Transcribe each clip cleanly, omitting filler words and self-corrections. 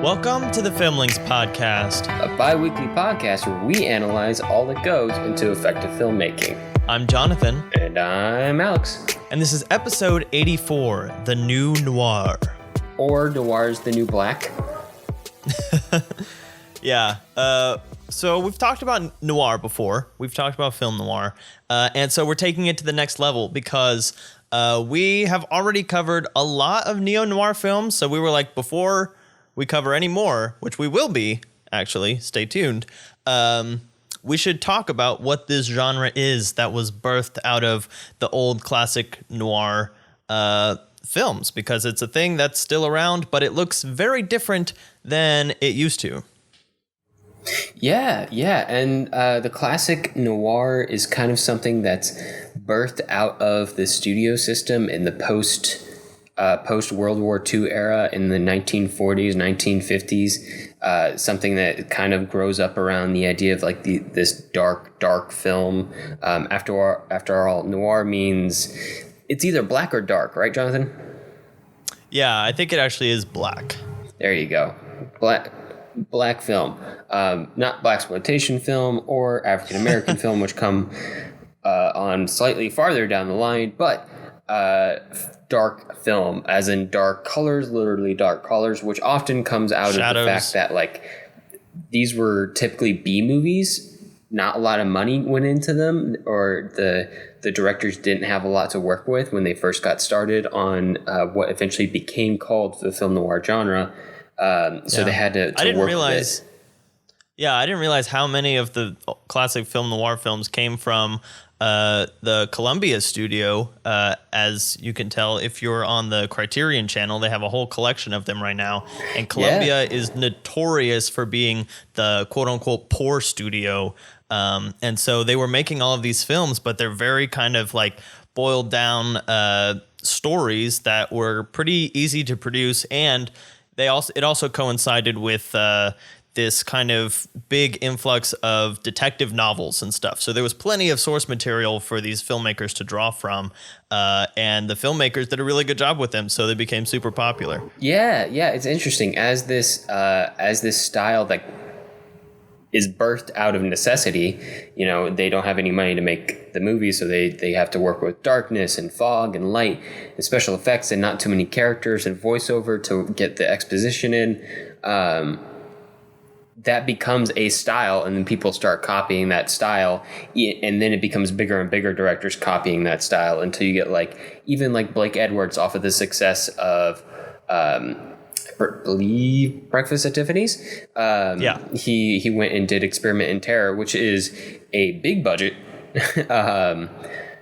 Welcome to the Filmlings Podcast, a bi-weekly podcast where we analyze all that goes into effective filmmaking. I'm Jonathan. And I'm Alex. And this is episode 84, The Neo-Noir. Or Noir's the New Black. Yeah. So we've talked about noir before. We've talked about film noir. And so we're taking it to the next level because we have already covered a lot of neo-noir films. So we were like, before we cover any more, which we will be, actually, stay tuned, we should talk about what this genre is that was birthed out of the old classic noir films, because it's a thing that's still around, but it looks very different than it used to. Yeah. And the classic noir is kind of something that's birthed out of the studio system in the post World War II era in the 1940s, 1950s. Something that kind of grows up around the idea of like this dark film. After all, noir means it's either black or dark, right, Jonathan? Yeah, I think it actually is black. There you go. Black film, not blaxploitation film or African American film, which come on slightly farther down the line, but dark film, as in dark colors, literally dark colors, which often comes out Shadows. of the fact that like these were typically B movies. Not a lot of money went into them, or the directors didn't have a lot to work with when they first got started on what eventually became called the film noir genre. So they had to work with it. Yeah, I didn't realize how many of the classic film noir films came from the Columbia studio. As you can tell, if you're on the Criterion channel, they have a whole collection of them right now. And Columbia is notorious for being the quote-unquote poor studio. And so they were making all of these films, but they're very kind of like boiled down stories that were pretty easy to produce, and it also coincided with this kind of big influx of detective novels and stuff. So there was plenty of source material for these filmmakers to draw from, and the filmmakers did a really good job with them, so they became super popular. Yeah, it's interesting as this style that is birthed out of necessity. You know, they don't have any money to make the movie, so they have to work with darkness and fog and light and special effects and not too many characters and voiceover to get the exposition in. That becomes a style, and then people start copying that style, and then it becomes bigger and bigger directors copying that style until you get like even like Blake Edwards off of the success of I believe Breakfast at Tiffany's. He went and did Experiment in Terror, which is a big budget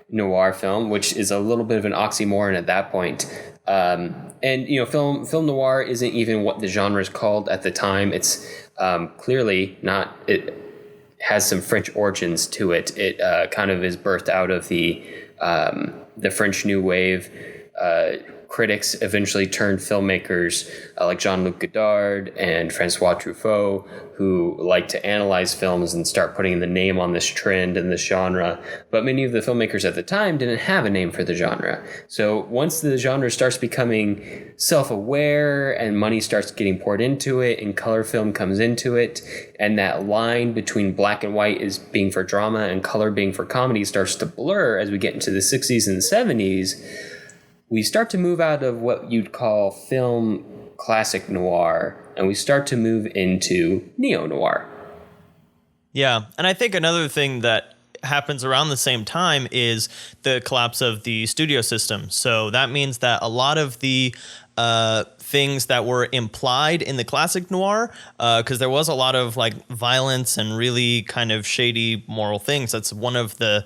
noir film, which is a little bit of an oxymoron at that point. And you know, film noir isn't even what the genre is called at the time. It's clearly not. It has some French origins to it. It kind of is birthed out of the French New Wave. Critics eventually turned filmmakers like Jean-Luc Godard and Francois Truffaut, who like to analyze films and start putting the name on this trend and this genre. But many of the filmmakers at the time didn't have a name for the genre. So once the genre starts becoming self-aware and money starts getting poured into it and color film comes into it, and that line between black and white is being for drama and color being for comedy starts to blur as we get into the 60s and 70s, we start to move out of what you'd call film classic noir, and we start to move into neo-noir. Yeah, and I think another thing that happens around the same time is the collapse of the studio system. So that means that a lot of the things that were implied in the classic noir, because there was a lot of like violence and really kind of shady moral things. That's one of the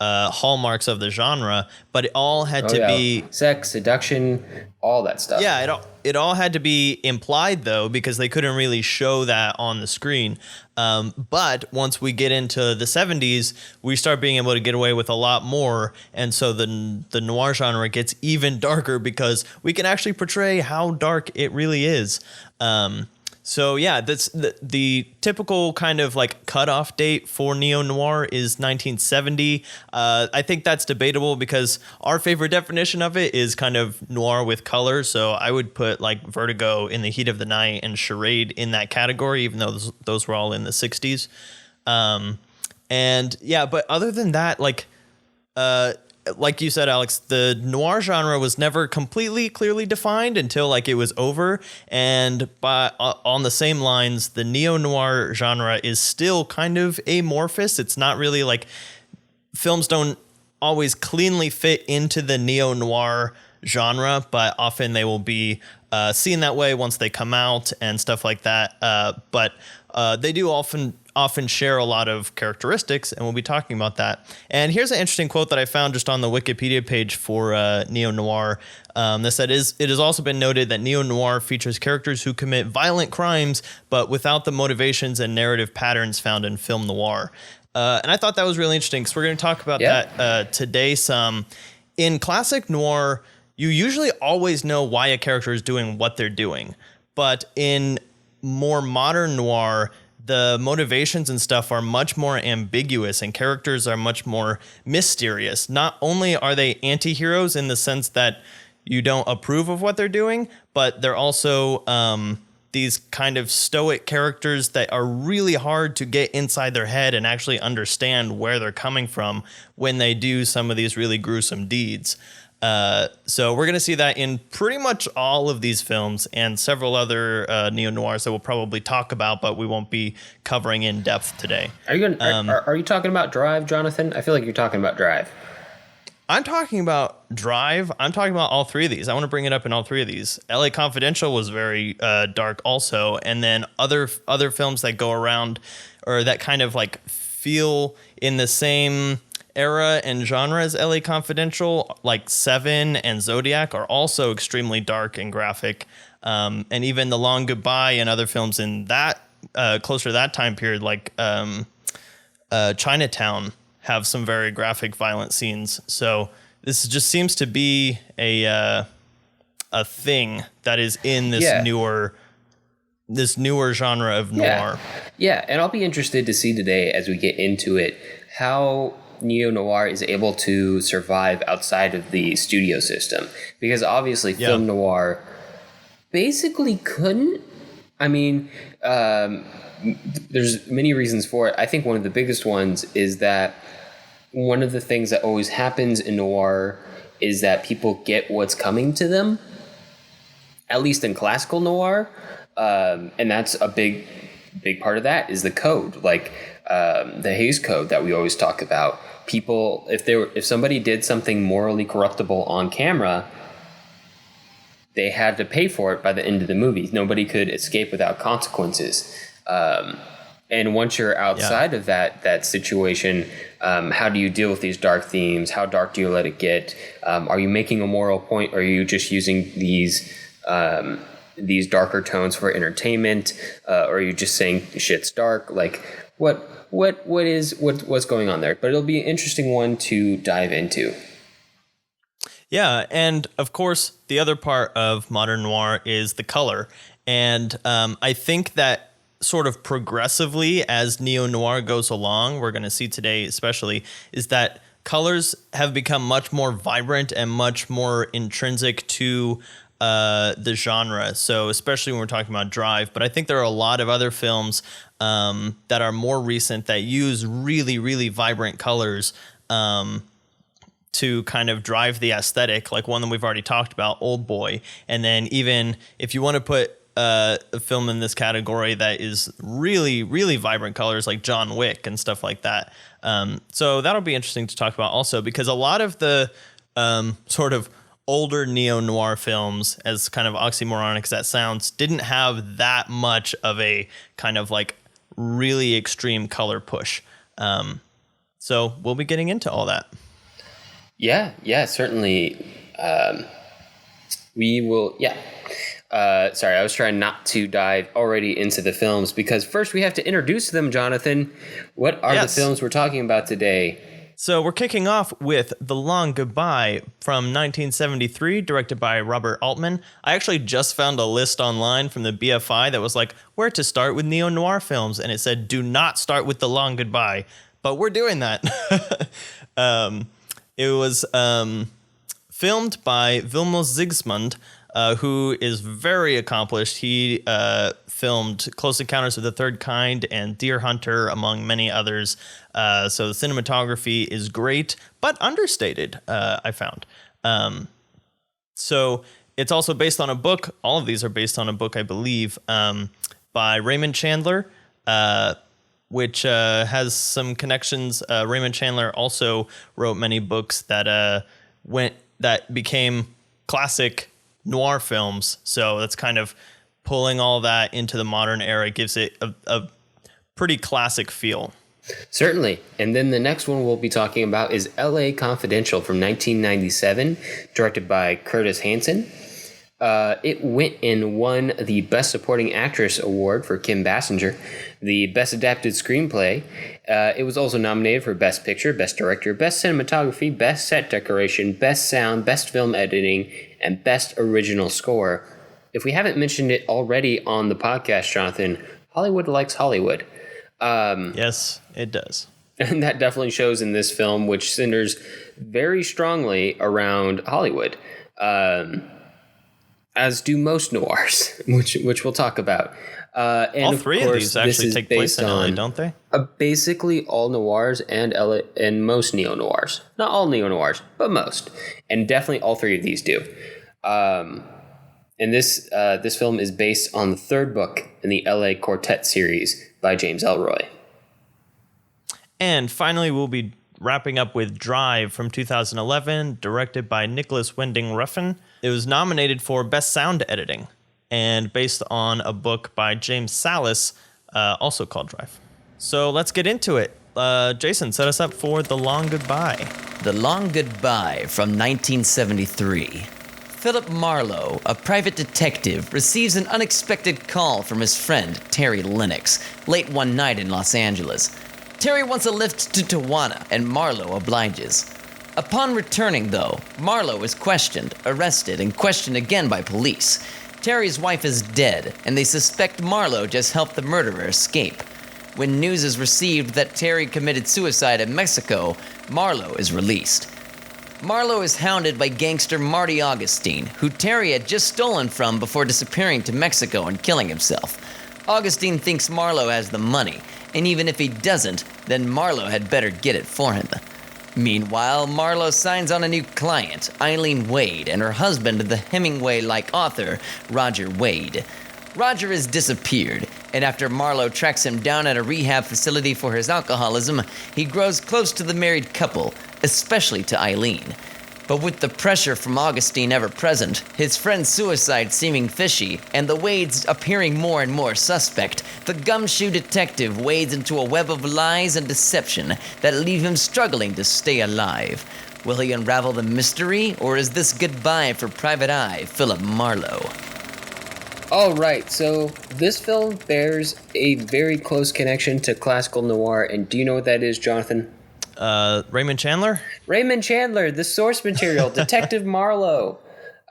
hallmarks of the genre, but it all had to be sex, seduction, all that stuff. Yeah, it all had to be implied though, because they couldn't really show that on the screen. But once we get into the 70s, we start being able to get away with a lot more, and so the noir genre gets even darker because we can actually portray how dark it really is. So yeah, that's the typical kind of like cutoff date for neo-noir is 1970. I think that's debatable because our favorite definition of it is kind of noir with color. So I would put like Vertigo, In the Heat of the Night, and Charade in that category, even though those were all in the 60s. And yeah, but other than that, like you said, Alex, the noir genre was never completely clearly defined until like it was over. And on the same lines, the neo-noir genre is still kind of amorphous. It's not really like films don't always cleanly fit into the neo-noir genre, but often they will be seen that way once they come out and stuff like that. But they do often share a lot of characteristics, and we'll be talking about that. And here's an interesting quote that I found just on the Wikipedia page for neo-noir. That said, it has also been noted that neo-noir features characters who commit violent crimes, but without the motivations and narrative patterns found in film noir. And I thought that was really interesting because we're going to talk about that today some. In classic noir, you usually always know why a character is doing what they're doing. But in more modern noir, the motivations and stuff are much more ambiguous and characters are much more mysterious. Not only are they anti-heroes in the sense that you don't approve of what they're doing, but they're also these kind of stoic characters that are really hard to get inside their head and actually understand where they're coming from when they do some of these really gruesome deeds. So we're going to see that in pretty much all of these films and several other neo-noirs that we'll probably talk about, but we won't be covering in depth today. Are you talking about Drive, Jonathan? I feel like you're talking about Drive. I'm talking about Drive. I'm talking about all three of these. I want to bring it up in all three of these. LA Confidential was very dark also. And then other films that go around or that kind of like feel in the same era and genre as LA Confidential, like Seven and Zodiac, are also extremely dark and graphic. And even The Long Goodbye and other films in that closer to that time period, like Chinatown, have some very graphic, violent scenes. So this just seems to be a thing that is in this newer genre of noir. Yeah, and I'll be interested to see today as we get into it how neo-noir is able to survive outside of the studio system, because obviously film noir basically couldn't. I mean, there's many reasons for it. I think one of the biggest ones is that one of the things that always happens in noir is that people get what's coming to them, at least in classical noir. And that's a big part of that is the code, like the Hays Code that we always talk about. People, if somebody did something morally corruptible on camera, they had to pay for it by the end of the movie. Nobody could escape without consequences. And once you're outside of that situation, how do you deal with these dark themes? How dark do you let it get? Are you making a moral point? Or are you just using these darker tones for entertainment? Or are you just saying shit's dark? Like what's going on there? But it'll be an interesting one to dive into. Yeah, and of course, the other part of modern noir is the color. And I think that sort of progressively as neo-noir goes along, we're going to see today especially, is that colors have become much more vibrant and much more intrinsic to the genre. So especially when we're talking about Drive, but I think there are a lot of other films that are more recent that use really, really vibrant colors to kind of drive the aesthetic, like one that we've already talked about, Old Boy. And then even if you want to put a film in this category that is really, really vibrant colors, like John Wick and stuff like that. So that'll be interesting to talk about also, because a lot of the sort of older neo-noir films, as kind of oxymoronic as that sounds, didn't have that much of a kind of like really extreme color push. So we'll be getting into all that. Yeah, certainly. We will, sorry, I was trying not to dive already into the films, because first we have to introduce them, Jonathan. What are the films we're talking about today? So we're kicking off with The Long Goodbye from 1973, directed by Robert Altman. I actually just found a list online from the BFI that was like, where to start with neo-noir films, and it said, do not start with The Long Goodbye. But we're doing that. It was filmed by Vilmos Zsigmond, who is very accomplished. He filmed Close Encounters of the Third Kind and Deer Hunter, among many others. So the cinematography is great, but understated, I found. So it's also based on a book. All of these are based on a book, I believe, by Raymond Chandler, which has some connections. Raymond Chandler also wrote many books that became classic noir films. So that's kind of pulling all that into the modern era, gives it a pretty classic feel. Certainly. And then the next one we'll be talking about is L.A. Confidential from 1997, directed by Curtis Hanson. It went and won the Best Supporting Actress award for Kim Basinger, the Best Adapted Screenplay. It was also nominated for Best Picture, Best Director, Best Cinematography, Best Set Decoration, Best Sound, Best Film Editing, and Best Original Score. If we haven't mentioned it already on the podcast, Jonathan, Hollywood likes Hollywood. Yes, it does. And that definitely shows in this film, which centers very strongly around Hollywood. As do most noirs, which we'll talk about. And all three of these actually take place in LA, don't they? Basically all noirs and most neo-noirs. Not all neo-noirs, but most. And definitely all three of these do. And this film is based on the third book in the LA Quartet series by James Ellroy. And finally, we'll be wrapping up with Drive from 2011, directed by Nicholas Winding Refn. It was nominated for Best Sound Editing and based on a book by James Salas, also called Drive. So let's get into it. Jason, set us up for The Long Goodbye. The Long Goodbye from 1973. Philip Marlowe, a private detective, receives an unexpected call from his friend, Terry Lennox, late one night in Los Angeles. Terry wants a lift to Tijuana, and Marlowe obliges. Upon returning, though, Marlowe is questioned, arrested, and questioned again by police. Terry's wife is dead, and they suspect Marlowe just helped the murderer escape. When news is received that Terry committed suicide in Mexico, Marlowe is released. Marlowe is hounded by gangster Marty Augustine, who Terry had just stolen from before disappearing to Mexico and killing himself. Augustine thinks Marlowe has the money, and even if he doesn't, then Marlowe had better get it for him. Meanwhile, Marlowe signs on a new client, Eileen Wade, and her husband, the Hemingway-like author, Roger Wade. Roger has disappeared, and after Marlowe tracks him down at a rehab facility for his alcoholism, he grows close to the married couple, especially to Eileen. But with the pressure from Augustine ever present, his friend's suicide seeming fishy, and the Wades appearing more and more suspect, the gumshoe detective wades into a web of lies and deception that leave him struggling to stay alive. Will he unravel the mystery, or is this goodbye for Private Eye, Philip Marlowe? All right, so this film bears a very close connection to classical noir, and do you know what that is, Jonathan? Raymond Chandler? Raymond Chandler, the source material, Detective Marlowe.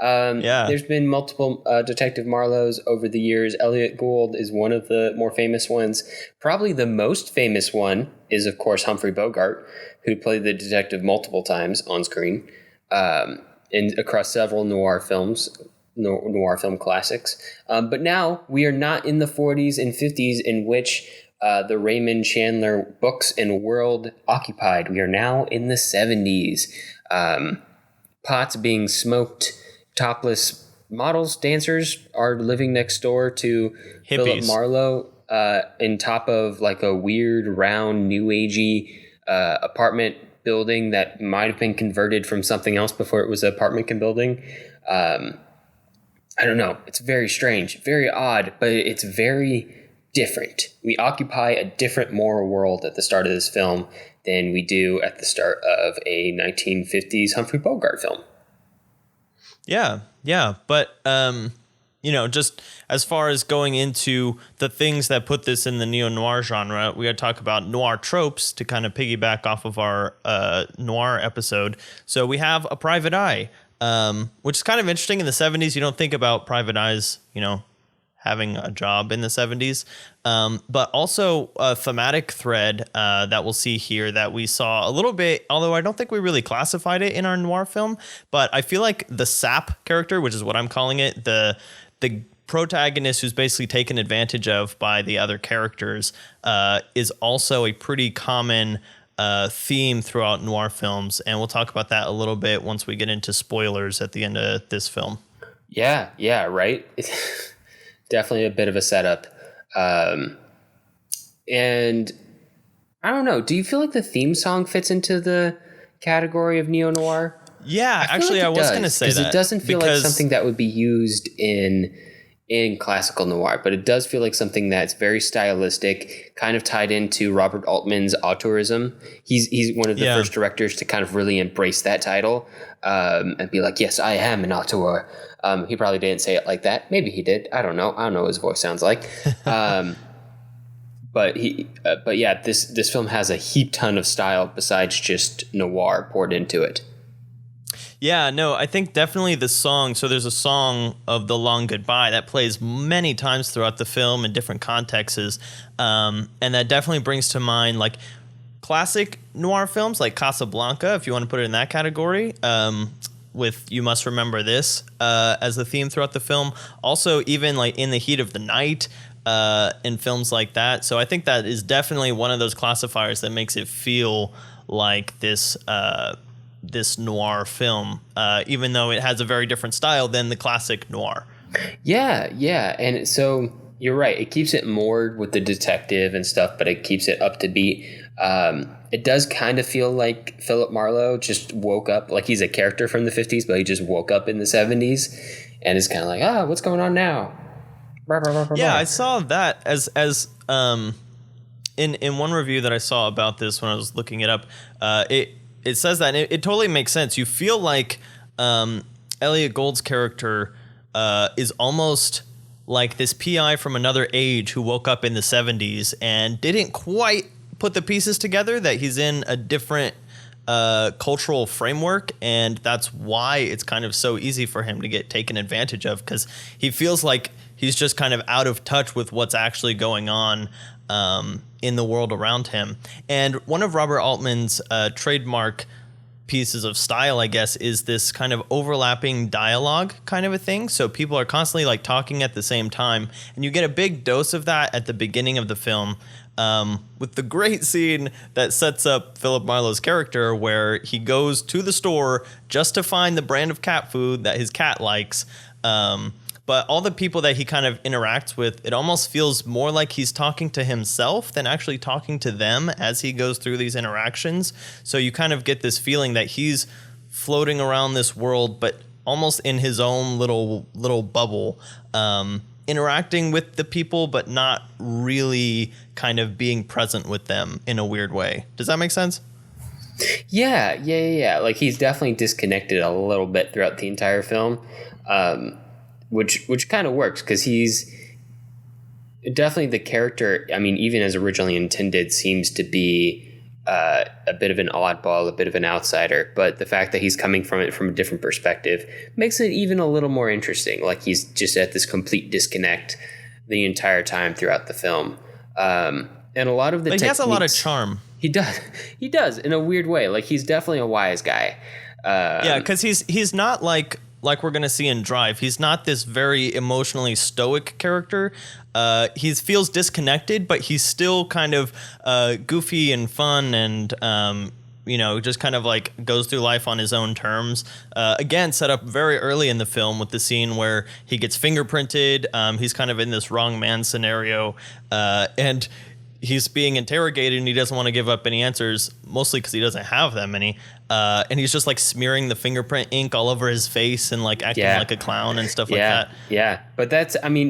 Yeah. There's been multiple Detective Marlowes over the years. Elliot Gould is one of the more famous ones. Probably the most famous one is, of course, Humphrey Bogart, who played the detective multiple times on screen and across several noir films. Noir film classics. But now we are not in the 40s and 50s in which the Raymond Chandler books and world occupied. We are now in the 70s. Pots being smoked, topless models, dancers are living next door to Hippies. Philip Marlowe in top of like a weird round new agey apartment building that might have been converted from something else before it was an apartment building. I don't know. It's very strange, very odd, but it's very different. We occupy a different moral world at the start of this film than we do at the start of a 1950s Humphrey Bogart film. Yeah. But just as far as going into the things that put this in the neo-noir genre, we got to talk about noir tropes to kind of piggyback off of our noir episode. So we have A Private Eye, which is kind of interesting. In the 70s, you don't think about private eyes, having a job in the 70s, but also a thematic thread that we'll see here that we saw a little bit, although I don't think we really classified it in our noir film, but I feel like the sap character, which is what I'm calling it, the protagonist who's basically taken advantage of by the other characters, is also a pretty common theme throughout noir films, and we'll talk about that a little bit once we get into spoilers at the end of this film. Yeah, right. Definitely a bit of a setup. And I don't know, do you feel like the theme song fits into the category of neo-noir? Yeah, actually, I was going to say that. Because it doesn't feel like something that would be used in classical noir, but it does feel like something that's very stylistic, kind of tied into Robert Altman's auteurism. He's one of the first directors to kind of really embrace that title and be like, yes, I am an auteur. He probably didn't say it like that. Maybe he did. I don't know. I don't know what his voice sounds like. But yeah, this film has a heap ton of style besides just noir poured into it. Yeah, no, I think definitely the song. So there's a song of The Long Goodbye that plays many times throughout the film in different contexts. And that definitely brings to mind like classic noir films like Casablanca, if you want to put it in that category, with You Must Remember This as the theme throughout the film. Also, even like In the Heat of the Night and films like that. So I think that is definitely one of those classifiers that makes it feel like this noir film, even though it has a very different style than the classic noir. Yeah. And so you're right. It keeps it moored with the detective and stuff, but it keeps it up to beat. It does kind of feel like Philip Marlowe just woke up, like he's a character from the 50s, but he just woke up in the 70s and is kind of like, what's going on now? Yeah, I saw that as in one review that I saw about this when I was looking it up. It says that, and it totally makes sense. You feel like Elliot Gould's character is almost like this PI from another age who woke up in the 70s and didn't quite put the pieces together, that he's in a different cultural framework, and that's why it's kind of so easy for him to get taken advantage of, because he feels like he's just kind of out of touch with what's actually going on in the world around him. And one of Robert Altman's trademark pieces of style, I guess, is this kind of overlapping dialogue kind of a thing. So people are constantly like talking at the same time, and you get a big dose of that at the beginning of the film, with the great scene that sets up Philip Marlowe's character, where he goes to the store just to find the brand of cat food that his cat likes. But all the people that he kind of interacts with, it almost feels more like he's talking to himself than actually talking to them as he goes through these interactions. So you kind of get this feeling that he's floating around this world, but almost in his own little bubble, interacting with the people, but not really kind of being present with them in a weird way. Does that make sense? Yeah. Like he's definitely disconnected a little bit throughout the entire film. Which kind of works, because he's definitely the character. I mean, even as originally intended, seems to be a bit of an oddball, a bit of an outsider. But the fact that he's coming from it from a different perspective makes it even a little more interesting. Like he's just at this complete disconnect the entire time throughout the film. And a lot of the he has a lot of charm. He does in a weird way. Like he's definitely a wise guy. Yeah, because he's not like we're going to see in Drive. He's not this very emotionally stoic character. He feels disconnected, but he's still kind of goofy and fun, and just kind of like goes through life on his own terms. Again, set up very early in the film with the scene where he gets fingerprinted. He's kind of in this wrong man scenario, and he's being interrogated, and he doesn't want to give up any answers, mostly because he doesn't have that many. And he's just like smearing the fingerprint ink all over his face and like acting like a clown and stuff like that. Yeah. But that's, I mean,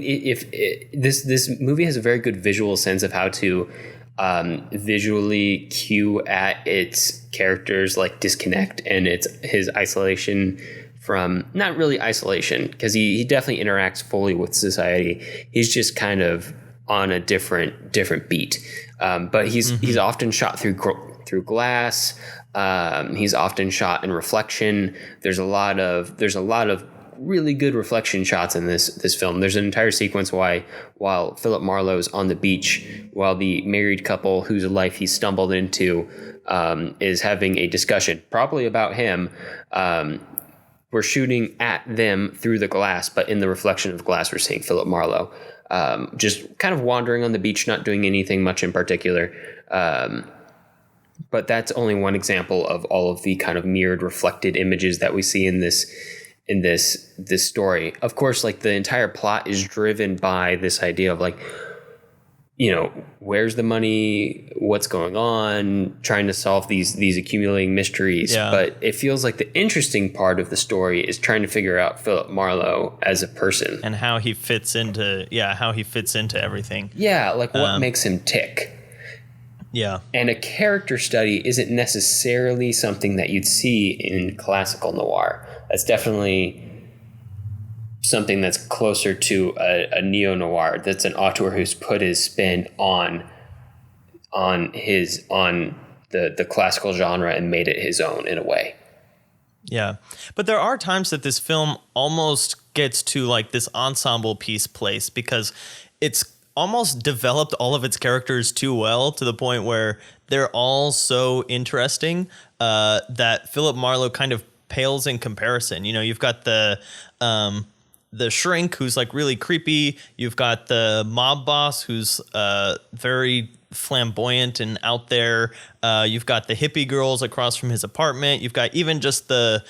this movie has a very good visual sense of how to visually cue at its characters like disconnect and his isolation from not really isolation, because he definitely interacts fully with society. He's just kind of on a different beat. But he's often shot through glass. He's often shot in reflection. There's a lot of really good reflection shots in this film. There's an entire sequence while Philip Marlowe's on the beach, while the married couple whose life he stumbled into is having a discussion, probably about him. We're shooting at them through the glass, but in the reflection of glass, we're seeing Philip Marlowe just kind of wandering on the beach, not doing anything much in particular. But that's only one example of all of the kind of mirrored, reflected images that we see in this story. Of course, like, the entire plot is driven by this idea of, like, where's the money, what's going on, trying to solve these accumulating mysteries. Yeah. But it feels like the interesting part of the story is trying to figure out Philip Marlowe as a person and how he fits into everything. Yeah, like, what makes him tick. Yeah. And a character study isn't necessarily something that you'd see in classical noir. That's definitely something that's closer to a neo-noir. That's an auteur who's put his spin on the classical genre and made it his own in a way. Yeah. But there are times that this film almost gets to, like, this ensemble piece place, because it's almost developed all of its characters too well, to the point where they're all so interesting that Philip Marlowe kind of pales in comparison. You've got the shrink, who's, like, really creepy. You've got the mob boss, who's very flamboyant and out there. You've got the hippie girls across from his apartment. You've got even just the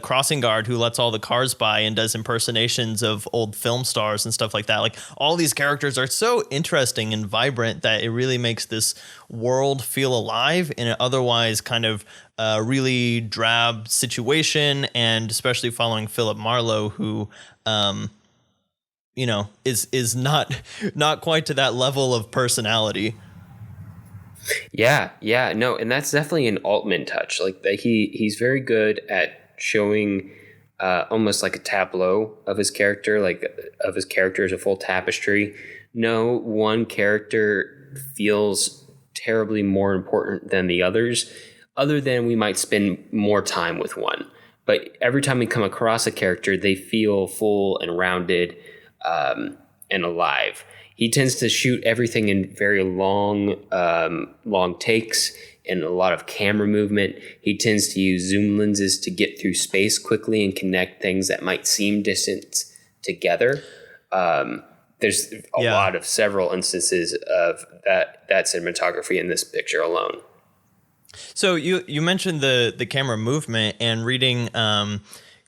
crossing guard who lets all the cars by and does impersonations of old film stars and stuff like that. Like, all these characters are so interesting and vibrant that it really makes this world feel alive in an otherwise kind of really drab situation. And especially following Philip Marlowe, who, is not quite to that level of personality. Yeah, no, and that's definitely an Altman touch. Like, he's very good at showing almost like a tableau of his character, as a full tapestry. No one character feels terribly more important than the others, other than we might spend more time with one. But every time we come across a character, they feel full and rounded and alive. He tends to shoot everything in very long takes and a lot of camera movement. He tends to use zoom lenses to get through space quickly and connect things that might seem distant together. There's a lot of several instances of that cinematography in this picture alone. So you mentioned the camera movement, and reading,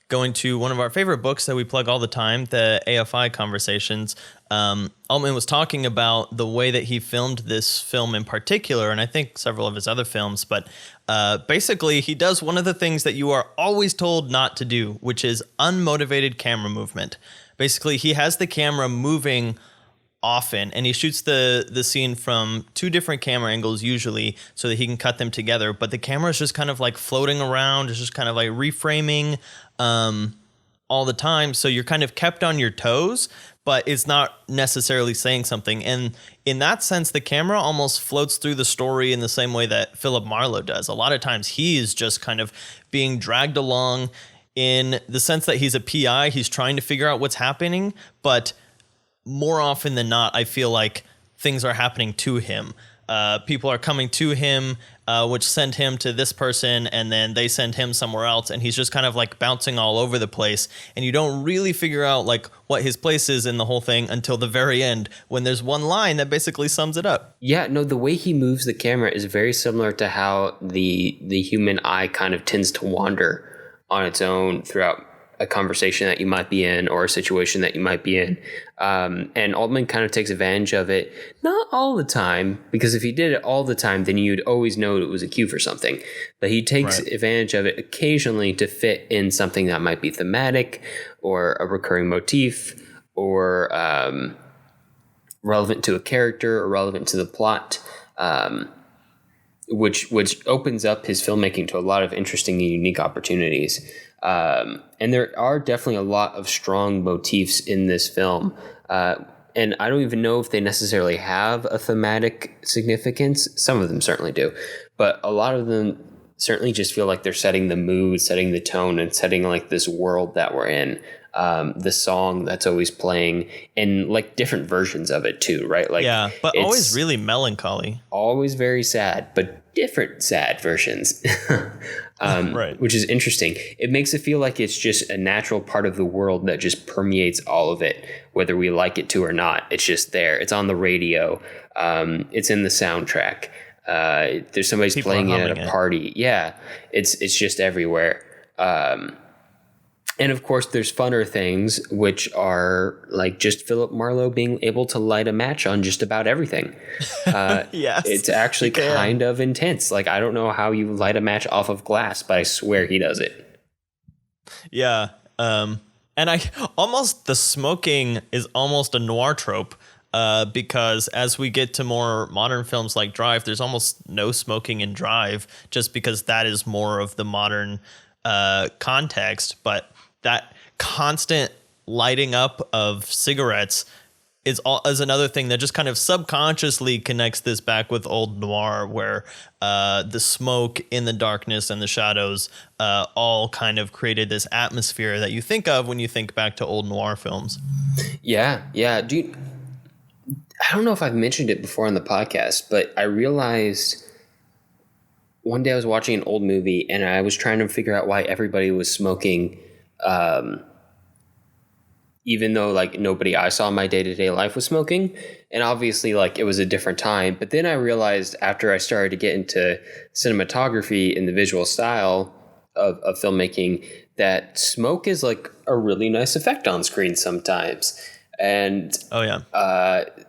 going to one of our favorite books that we plug all the time, the AFI Conversations. Altman was talking about the way that he filmed this film in particular, and I think several of his other films, but basically he does one of the things that you are always told not to do, which is unmotivated camera movement. Basically, he has the camera moving often, and he shoots the scene from two different camera angles usually, so that he can cut them together, but the camera is just kind of like floating around. It's just kind of like reframing all the time, so you're kind of kept on your toes, but it's not necessarily saying something. And in that sense, the camera almost floats through the story in the same way that Philip Marlowe does. A lot of times he is just kind of being dragged along in the sense that he's a PI. He's trying to figure out what's happening, but more often than not, I feel like things are happening to him. People are coming to him, which send him to this person, and then they send him somewhere else, and he's just kind of like bouncing all over the place, and you don't really figure out like what his place is in the whole thing until the very end, when there's one line that basically sums it up. Yeah, no, the way he moves the camera is very similar to how the human eye kind of tends to wander on its own throughout a conversation that you might be in or a situation that you might be in. And Altman kind of takes advantage of it, not all the time, because if he did it all the time, then you'd always know it was a cue for something. But he takes advantage of it occasionally to fit in something that might be thematic or a recurring motif or relevant to a character or relevant to the plot. which opens up his filmmaking to a lot of interesting and unique opportunities. And there are definitely a lot of strong motifs in this film. And I don't even know if they necessarily have a thematic significance. Some of them certainly do, but a lot of them certainly just feel like they're setting the mood, setting the tone, and setting like this world that we're in. The song that's always playing, and like different versions of it too, right? Like, yeah, but always really melancholy. Always very sad, but different sad versions. Right. Which is interesting. It makes it feel like it's just a natural part of the world that just permeates all of it, whether we like it to or not. It's just there. It's on the radio. It's in the soundtrack. There's somebody's People playing it are at a humming it. party. Yeah, it's just everywhere. And of course, there's funner things, which are like just Philip Marlowe being able to light a match on just about everything. Yes, it's actually you can. kind of intense. Like, I don't know how you light a match off of glass, but I swear he does it. Yeah. And the smoking is almost a noir trope. Because as we get to more modern films like Drive, there's almost no smoking in Drive, just because that is more of the modern context. But that constant lighting up of cigarettes is another thing that just kind of subconsciously connects this back with old noir, where the smoke in the darkness and the shadows all kind of created this atmosphere that you think of when you think back to old noir films. Yeah. Dude, I don't know if I've mentioned it before on the podcast, but I realized one day I was watching an old movie and I was trying to figure out why everybody was smoking, even though like nobody I saw in my day-to-day life was smoking. And obviously like it was a different time. But then I realized after I started to get into cinematography and the visual style of filmmaking, that smoke is like a really nice effect on screen sometimes. And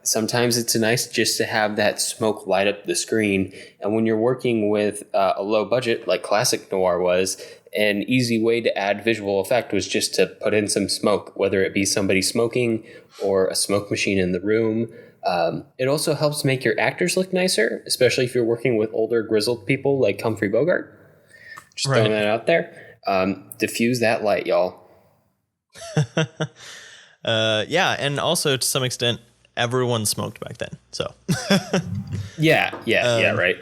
sometimes it's nice just to have that smoke light up the screen. And when you're working with a low budget like Classic Noir was, an easy way to add visual effect was just to put in some smoke, whether it be somebody smoking or a smoke machine in the room. It also helps make your actors look nicer, especially if you're working with older grizzled people like Humphrey Bogart. Just throwing that out there. Diffuse that light, y'all. And also to some extent, everyone smoked back then. So, yeah, right.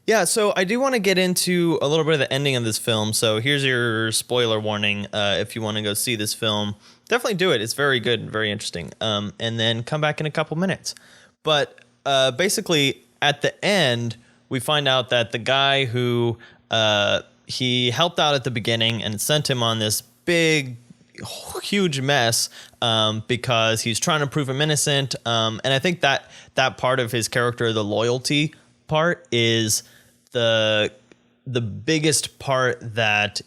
Yeah, so I do want to get into a little bit of the ending of this film. So here's your spoiler warning. If you want to go see this film, definitely do it. It's very good and very interesting. And then come back in a couple minutes. But basically, at the end, we find out that the guy who he helped out at the beginning and sent him on this big, huge mess because he's trying to prove him innocent. And I think that part of his character, the loyalty part, is the biggest part that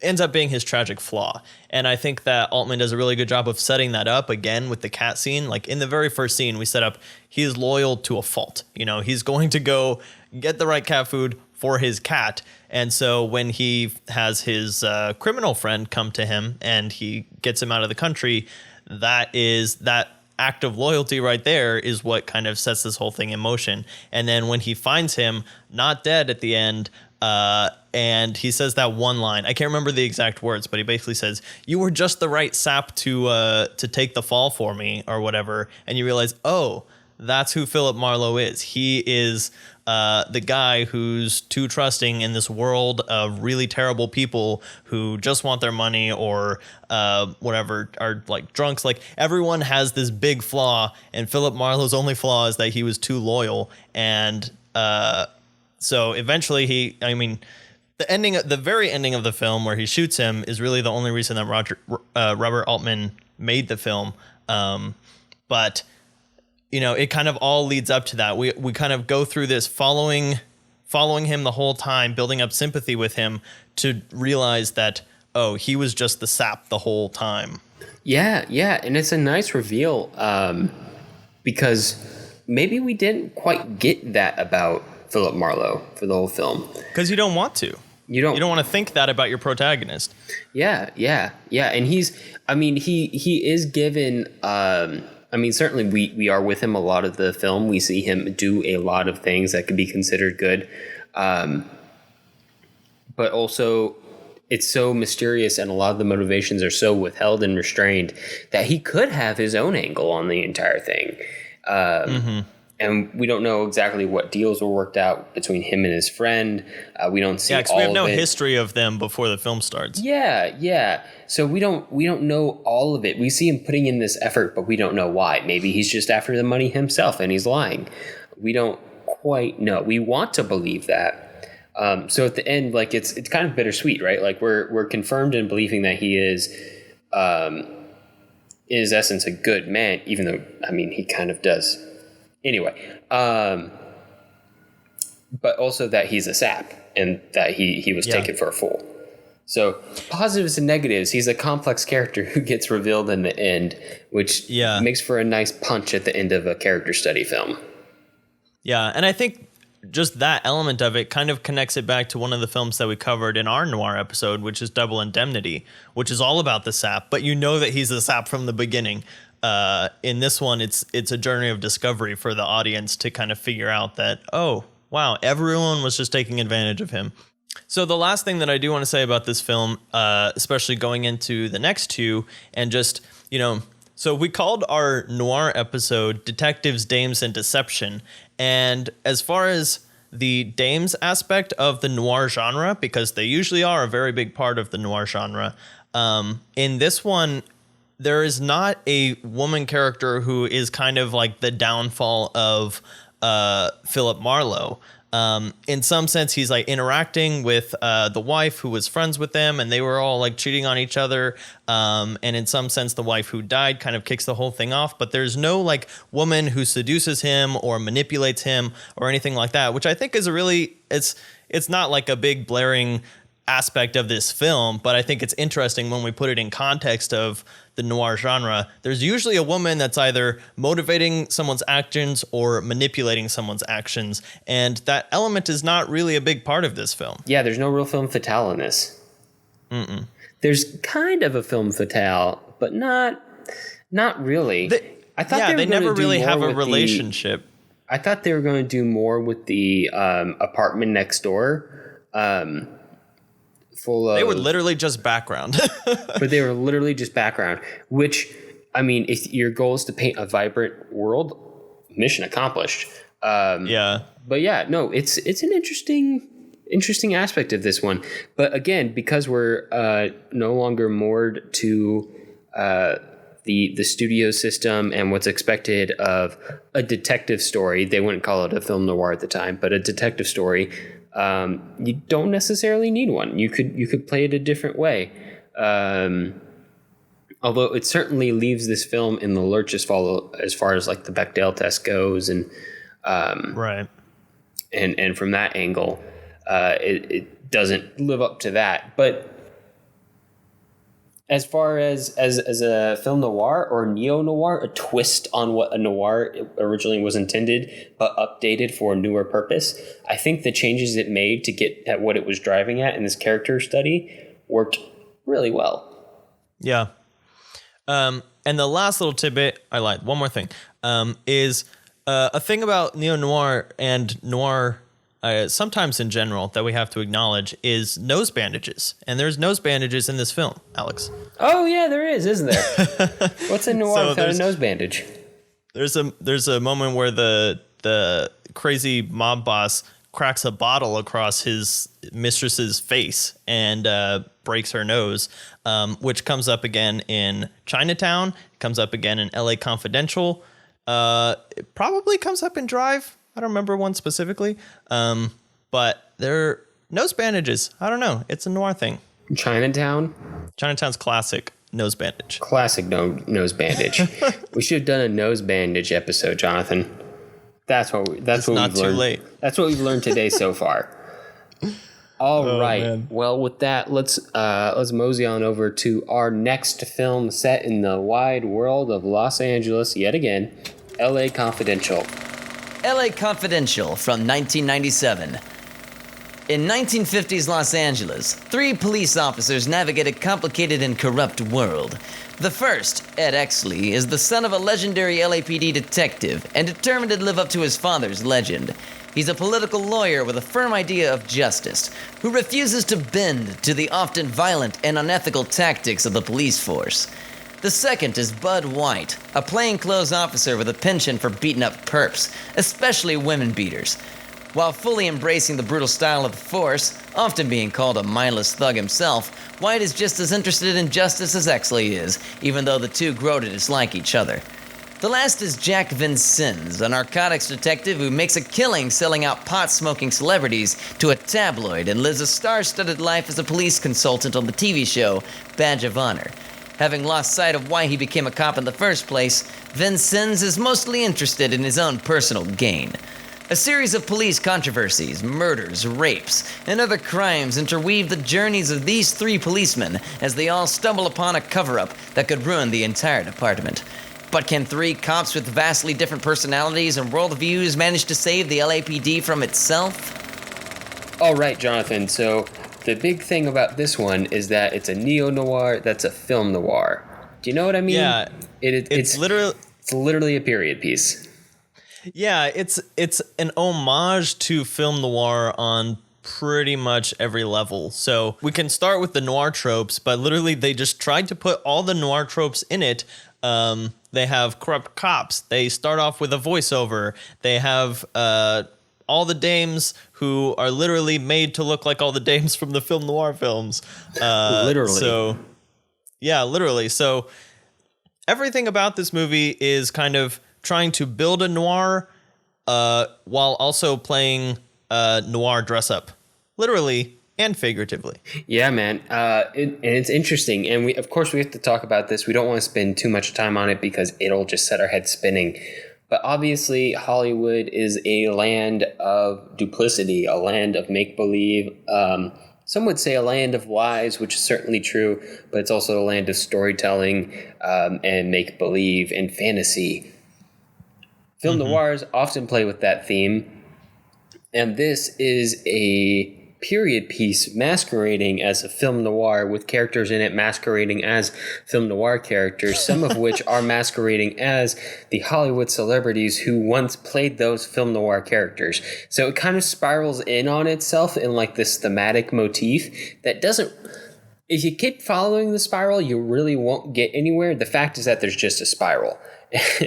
ends up being his tragic flaw. And I think that Altman does a really good job of setting that up again with the cat scene. Like in the very first scene, we set up he's loyal to a fault. You know, he's going to go get the right cat food for his cat. And so when he has his criminal friend come to him and he gets him out of the country, that act of loyalty right there is what kind of sets this whole thing in motion. And then when he finds him not dead at the end, and he says that one line, I can't remember the exact words, but he basically says, "You were just the right sap to take the fall for me," or whatever. And you realize, oh, that's who Philip Marlowe is. He is the guy who's too trusting in this world of really terrible people who just want their money or whatever, are like drunks. Like everyone has this big flaw, and Philip Marlowe's only flaw is that he was too loyal. And so eventually the very ending of the film where he shoots him is really the only reason that Robert Altman made the film. But you know, it kind of all leads up to that. We kind of go through this following him the whole time, building up sympathy with him to realize that, oh, he was just the sap the whole time. Yeah. And it's a nice reveal because maybe we didn't quite get that about Philip Marlowe for the whole film. Because you don't want to. You don't want to think that about your protagonist. Yeah. And he is given I mean, certainly we are with him a lot of the film. We see him do a lot of things that could be considered good. But also it's so mysterious and a lot of the motivations are so withheld and restrained that he could have his own angle on the entire thing. And we don't know exactly what deals were worked out between him and his friend. We don't see all of it. Yeah, because we have no history of them before the film starts. Yeah. So we don't know all of it. We see him putting in this effort, but we don't know why. Maybe he's just after the money himself and he's lying. We don't quite know. We want to believe that. So at the end, like it's kind of bittersweet, right? Like we're confirmed in believing that he is, in his essence, a good man, even though, I mean, he kind of does. Anyway, but also that he's a sap and that he was taken for a fool. So positives and negatives. He's a complex character who gets revealed in the end, which makes for a nice punch at the end of a character study film. Yeah, and I think just that element of it kind of connects it back to one of the films that we covered in our noir episode, which is Double Indemnity, which is all about the sap, but you know that he's a sap from the beginning. In this one, it's a journey of discovery for the audience to kind of figure out that, oh, wow, everyone was just taking advantage of him. So the last thing that I do want to say about this film, especially going into the next two, and just, so we called our noir episode Detectives, Dames, and Deception. And as far as the dames aspect of the noir genre, because they usually are a very big part of the noir genre, in this one, there is not a woman character who is kind of like the downfall of Philip Marlowe. In some sense, he's like interacting with the wife who was friends with them, and they were all like cheating on each other. And in some sense, the wife who died kind of kicks the whole thing off. But there's no like woman who seduces him or manipulates him or anything like that, which I think is it's not like a big blaring aspect of this film, but I think it's interesting when we put it in context of the noir genre. There's usually a woman that's either motivating someone's actions or manipulating someone's actions, and that element is not really a big part of this film. Yeah, there's no real femme fatale in this. There's kind of a femme fatale, but not really. I thought they never really have a relationship. I thought they were going to do more with the apartment next door. They were literally just background. But they were literally just background, which, I mean, if your goal is to paint a vibrant world, mission accomplished. But yeah, no, it's an interesting aspect of this one. But again, because we're no longer moored to the studio system and what's expected of a detective story, they wouldn't call it a film noir at the time, but a detective story. You don't necessarily need one. You could play it a different way. Although it certainly leaves this film in the lurch as far as like the Bechdel test goes, and right. And from that angle, it doesn't live up to that. But as far as a film noir or neo-noir, a twist on what a noir originally was intended, but updated for a newer purpose, I think the changes it made to get at what it was driving at in this character study worked really well. Yeah. And the last little tidbit, I lied, one more thing, is a thing about neo-noir and noir sometimes in general that we have to acknowledge is nose bandages. And there's nose bandages in this film, Alex. Oh, yeah, there is, isn't there? What's a noir without a nose bandage? There's a moment where the crazy mob boss cracks a bottle across his mistress's face and breaks her nose, which comes up again in Chinatown, comes up again in LA Confidential. It probably comes up in Drive. I don't remember one specifically, but they're nose bandages. I don't know. It's a noir thing. Chinatown's classic nose bandage. Classic nose bandage. We should have done a nose bandage episode, Jonathan. That's what we've learned. Late. That's what we've learned today so far. All right. Man. Well, with that, let's mosey on over to our next film set in the wide world of Los Angeles yet again, LA Confidential. LA Confidential from 1997. In 1950s Los Angeles, 3 police officers navigate a complicated and corrupt world. The first, Ed Exley, is the son of a legendary LAPD detective and determined to live up to his father's legend. He's a political lawyer with a firm idea of justice, who refuses to bend to the often violent and unethical tactics of the police force. The second is Bud White, a plainclothes officer with a penchant for beating up perps, especially women beaters. While fully embracing the brutal style of the force, often being called a mindless thug himself, White is just as interested in justice as Exley is, even though the two grow to dislike each other. The last is Jack Vincennes, a narcotics detective who makes a killing selling out pot-smoking celebrities to a tabloid and lives a star-studded life as a police consultant on the TV show Badge of Honor. Having lost sight of why he became a cop in the first place, Vincennes is mostly interested in his own personal gain. A series of police controversies, murders, rapes, and other crimes interweave the journeys of these 3 policemen as they all stumble upon a cover-up that could ruin the entire department. But can 3 cops with vastly different personalities and worldviews manage to save the LAPD from itself? All right, Jonathan. So the big thing about this one is that it's a neo-noir that's a film noir. Do you know what I mean? Yeah. It's literally a period piece. Yeah, it's an homage to film noir on pretty much every level. So we can start with the noir tropes, but literally they just tried to put all the noir tropes in it. They have corrupt cops. They start off with a voiceover. They have all the dames who are literally made to look like all the dames from the film noir films. Literally. So, yeah, literally. So everything about this movie is kind of trying to build a noir while also playing noir dress up, literally and figuratively. Yeah, man. And it's interesting. And we have to talk about this. We don't want to spend too much time on it because it'll just set our heads spinning. But obviously, Hollywood is a land of duplicity, a land of make-believe. Some would say a land of lies, which is certainly true, but it's also a land of storytelling and make-believe and fantasy. Film noirs often play with that theme, and this is a period piece masquerading as a film noir with characters in it masquerading as film noir characters, some of which are masquerading as the Hollywood celebrities who once played those film noir characters. So it kind of spirals in on itself in like this thematic motif that doesn't... If you keep following the spiral, you really won't get anywhere. The fact is that there's just a spiral.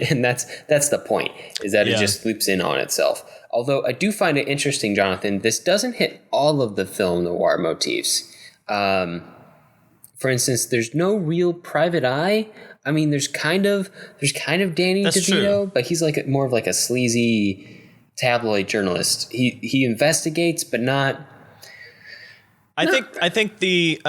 And that's the point, is that it just loops in on itself. Although I do find it interesting, Jonathan, this doesn't hit all of the film noir motifs. For instance, there's no real private eye. I mean, there's kind of Danny DeVito, but he's like more of like a sleazy tabloid journalist. He investigates, but not. I think the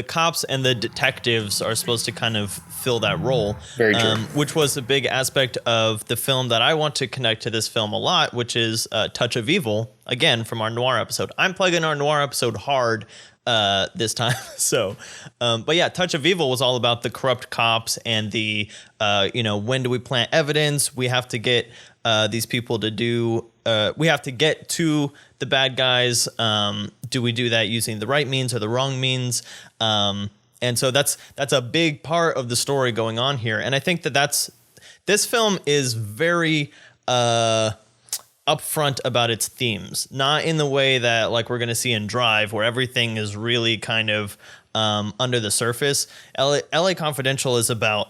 cops and the detectives are supposed to kind of fill that role. Very true. Which was a big aspect of the film that I want to connect to this film a lot, which is Touch of Evil, again, from our noir episode. I'm plugging our noir episode hard this time. So, but yeah, Touch of Evil was all about the corrupt cops and the, when do we plant evidence? We have to get these people to do, we have to get to the bad guys. Do we do that using the right means or the wrong means? And so that's a big part of the story going on here. And I think this film is very upfront about its themes, not in the way that like we're going to see in Drive, where everything is really kind of under the surface. LA Confidential is about,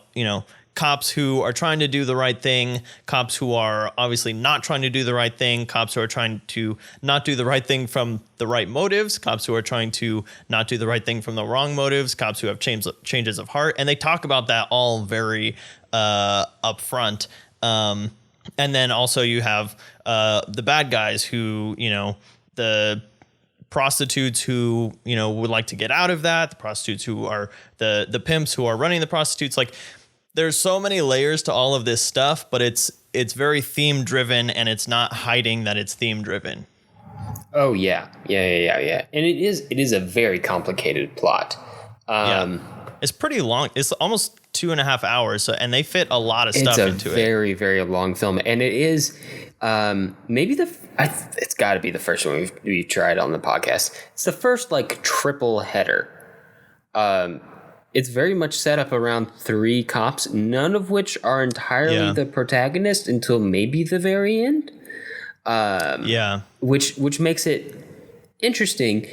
cops who are trying to do the right thing, cops who are obviously not trying to do the right thing, cops who are trying to not do the right thing from the right motives, cops who are trying to not do the right thing from the wrong motives, cops who have changes of heart. And they talk about that all very upfront. And then also you have the bad guys who, the prostitutes who, would like to get out of that, the prostitutes who are the pimps who are running the prostitutes. Like, there's so many layers to all of this stuff, but it's very theme driven, and it's not hiding that it's theme driven. Oh yeah. And it is a very complicated plot. It's pretty long. It's almost 2.5 hours. So, and they fit a lot of It's stuff a into it. very, very long film. And it is maybe it's got to be the first one we've tried on the podcast. It's the first like triple header. It's very much set up around 3 cops, none of which are entirely the protagonist until maybe the very end. Which makes it interesting.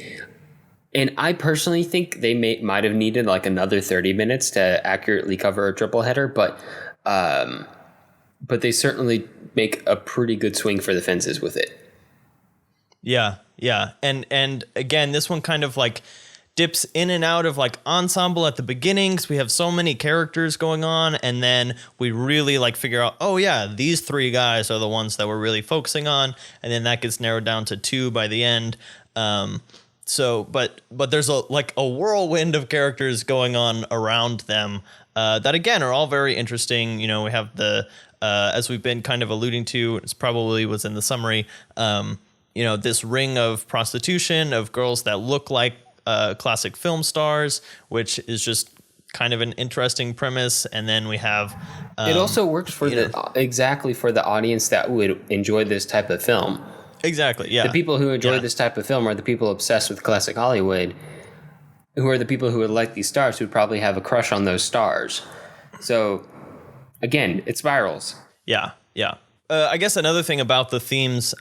And I personally think they might have needed like another 30 minutes to accurately cover a triple header, but they certainly make a pretty good swing for the fences with it. Yeah. And again, this one kind of like dips in and out of like ensemble at the beginning because we have so many characters going on, and then we really like figure out, oh yeah, these 3 guys are the ones that we're really focusing on, and then that gets narrowed down to 2 by the end. So, but there's a whirlwind of characters going on around them that again are all very interesting. You know, we have the as we've been kind of alluding to, it's probably was in the summary. This ring of prostitution of girls that look like classic film stars, which is just kind of an interesting premise. And then we have it also works for exactly for the audience that would enjoy this type of film. Exactly, yeah. The people who enjoy this type of film are the people obsessed with classic Hollywood, who are the people who would like these stars, who would probably have a crush on those stars. So, again, it spirals. Yeah. I guess another thing about the themes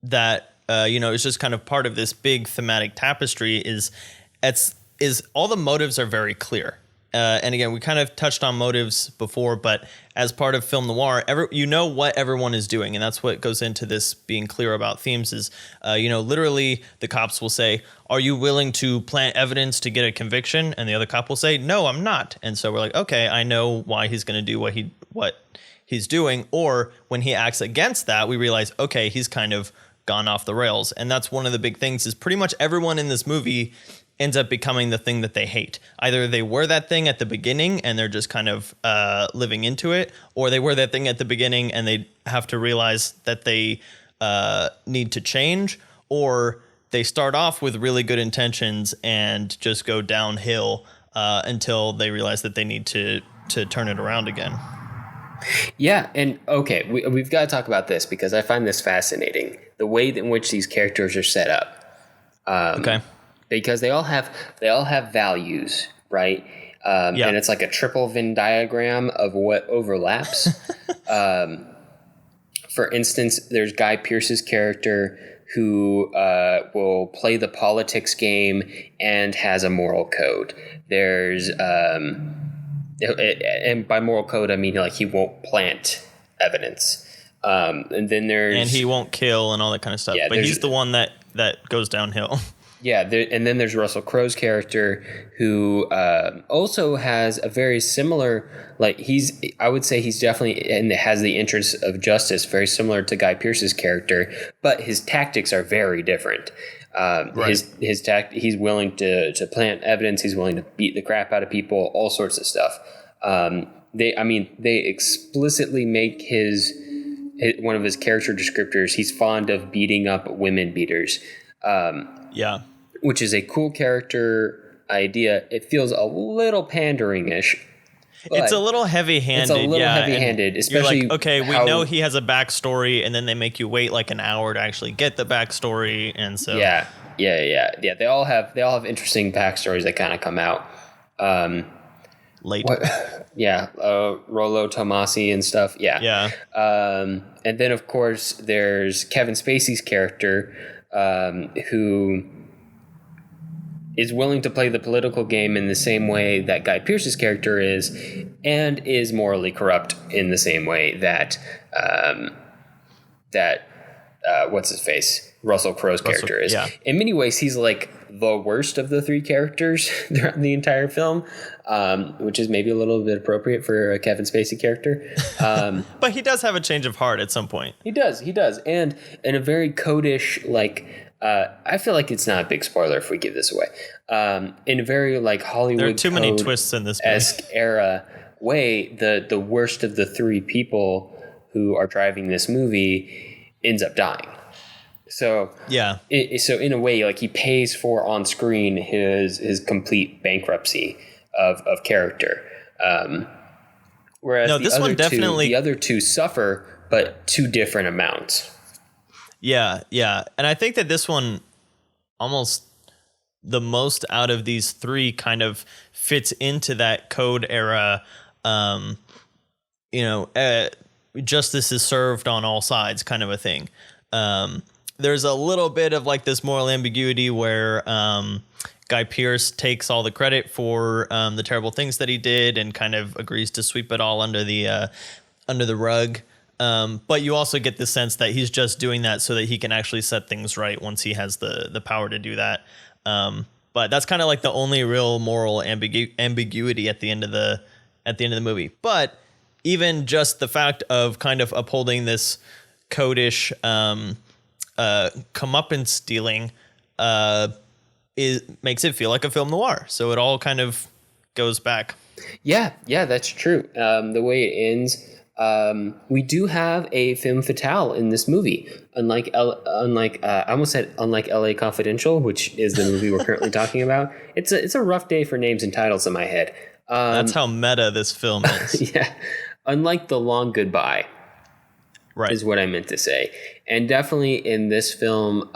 that, is just kind of part of this big thematic tapestry is all the motives are very clear. And again, we kind of touched on motives before, but as part of film noir, what everyone is doing. And that's what goes into this being clear about themes is, literally the cops will say, are you willing to plant evidence to get a conviction? And the other cop will say, no, I'm not. And so we're like, okay, I know why he's going to do what he's doing. Or when he acts against that, we realize, okay, he's kind of gone off the rails. And that's one of the big things is pretty much everyone in this movie ends up becoming the thing that they hate. Either they were that thing at the beginning and they're just kind of living into it, or they were that thing at the beginning and they have to realize that they need to change, or they start off with really good intentions and just go downhill until they realize that they need to turn it around again. Yeah, and okay, we've got to talk about this because I find this fascinating. The way in which these characters are set up. Okay. Because they all have values, right? And it's like a triple Venn diagram of what overlaps. For instance, there's Guy Pearce's character who will play the politics game and has a moral code. There's and by moral code I mean like he won't plant evidence. And then and he won't kill and all that kind of stuff. But he's the one that goes downhill. Yeah, and then there's Russell Crowe's character who also has a very similar, I would say he's definitely and has the interests of justice, very similar to Guy Pearce's character, but his tactics are very different. Right. He's willing to plant evidence, he's willing to beat the crap out of people, all sorts of stuff. They explicitly make his one of his character descriptors, he's fond of beating up women beaters. Which is a cool character idea. It feels a little pandering-ish. It's a little heavy-handed. It's a little heavy-handed, especially. You're like, okay, we know he has a backstory, and then they make you wait like an hour to actually get the backstory, and so yeah. They all have interesting backstories that kind of come out late. Rollo Tomasi and stuff. Yeah. And then of course there's Kevin Spacey's character. Who is willing to play the political game in the same way that Guy Pearce's character is, and is morally corrupt in the same way that what's his face, Russell Crowe's character is. Yeah. In many ways, he's like the worst of the 3 characters throughout the entire film, which is maybe a little bit appropriate for a Kevin Spacey character. But he does have a change of heart at some point. He does. And in a very codish, I feel like it's not a big spoiler if we give this away. In a very Hollywood there are too many twists in this esque era way, the worst of the 3 people who are driving this movie ends up dying. So so in a way, he pays for on screen his complete bankruptcy of character. Whereas No, this one definitely. the other two suffer, but to different amounts. Yeah, yeah. And I think that this one almost the most out of these three kind of fits into that code era. Justice is served on all sides kind of a thing. There's a little bit of like this moral ambiguity where Guy Pearce takes all the credit for the terrible things that he did and kind of agrees to sweep it all under the rug. But you also get the sense that he's just doing that so that he can actually set things right once he has the power to do that. But that's kind of like the only real moral ambiguity at the end of the movie. But even just the fact of kind of upholding this codish comeuppance stealing makes it feel like a film noir. So it all kind of goes back. Yeah, that's true. The way it ends, we do have a femme fatale in this movie. Unlike I almost said unlike LA Confidential, which is the movie we're currently talking about. It's a rough day for names and titles in my head. That's how meta this film is. Yeah. Unlike The Long Goodbye, right, is what I meant to say. And definitely in this film,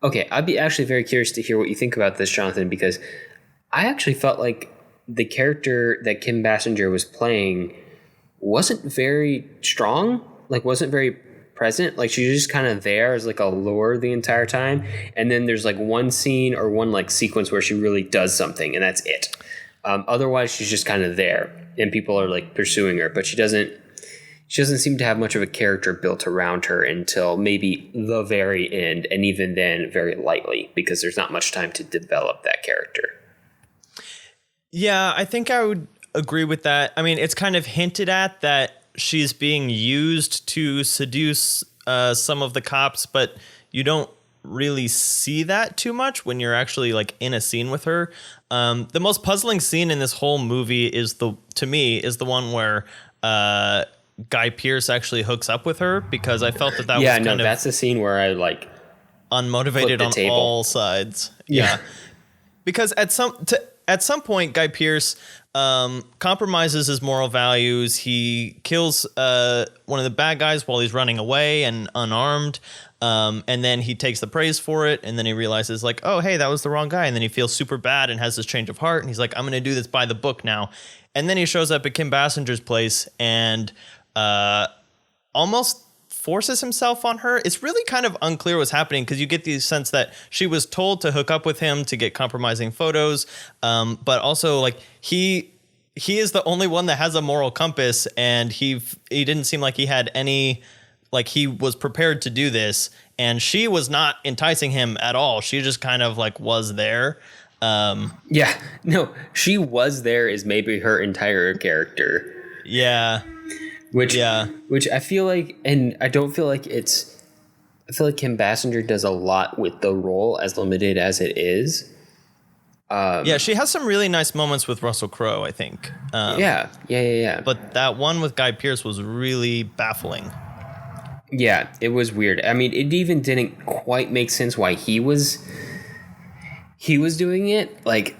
okay, I'd be actually very curious to hear what you think about this, Jonathan, because I actually felt like the character that Kim Basinger was playing wasn't very strong, like wasn't very present. Like she's just kind of there as like a lure the entire time. And then there's like one scene or one like sequence where she really does something and that's it. Otherwise she's just kind of there and people are like pursuing her, but she doesn't seem to have much of a character built around her until maybe the very end. And even then very lightly because there's not much time to develop that character. Yeah, I think I would agree with that. I mean, it's kind of hinted at that she's being used to seduce some of the cops, but you don't really see that too much when you're actually like in a scene with her. The most puzzling scene in this whole movie is the one where Guy Pearce actually hooks up with her, because I felt that was kind of that's the scene where I like unmotivated on table. all sides. Yeah. Because at some point, Guy Pearce compromises his moral values. He kills one of the bad guys while he's running away and unarmed. And then he takes the praise for it. And then he realizes like, oh, hey, that was the wrong guy. And then he feels super bad and has this change of heart. And he's like, I'm going to do this by the book now. And then he shows up at Kim Basinger's place and almost forces himself on her. It's really kind of unclear what's happening because you get the sense that she was told to hook up with him to get compromising photos. But also like he is the only one that has a moral compass, and he didn't seem like he had any, like he was prepared to do this, and she was not enticing him at all. She just kind of like was there. She was there is maybe her entire character. Yeah. Which I feel like, and I don't feel like I feel like Kim Basinger does a lot with the role as limited as it is. She has some really nice moments with Russell Crowe, I think. Yeah. But that one with Guy Pearce was really baffling. Yeah, it was weird. I mean, it even didn't quite make sense why he was doing it. Like,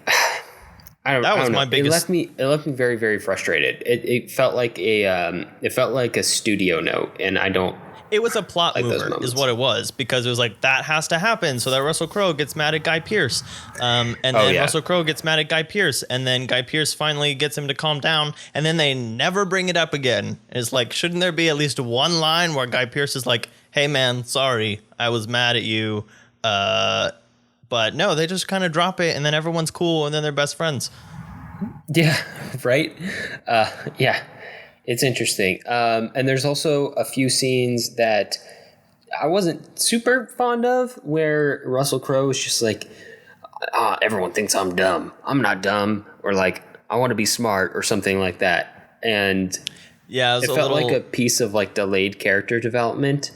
I don't know. My biggest. It left me very, very frustrated. It felt like a studio note, and I don't. It was a plot mover, is what it was, because it was like that has to happen so that Russell Crowe gets mad at Guy Pearce, Russell Crowe gets mad at Guy Pearce, and then Guy Pearce finally gets him to calm down, and then they never bring it up again. It's like, shouldn't there be at least one line where Guy Pearce is like, "Hey man, sorry, I was mad at you," but no, they just kind of drop it, and then everyone's cool, and then they're best friends. Yeah, right. It's interesting. And there's also a few scenes that I wasn't super fond of where Russell Crowe is just like, everyone thinks I'm dumb. I'm not dumb. Or like, I want to be smart or something like that. And it felt like a piece of like delayed character development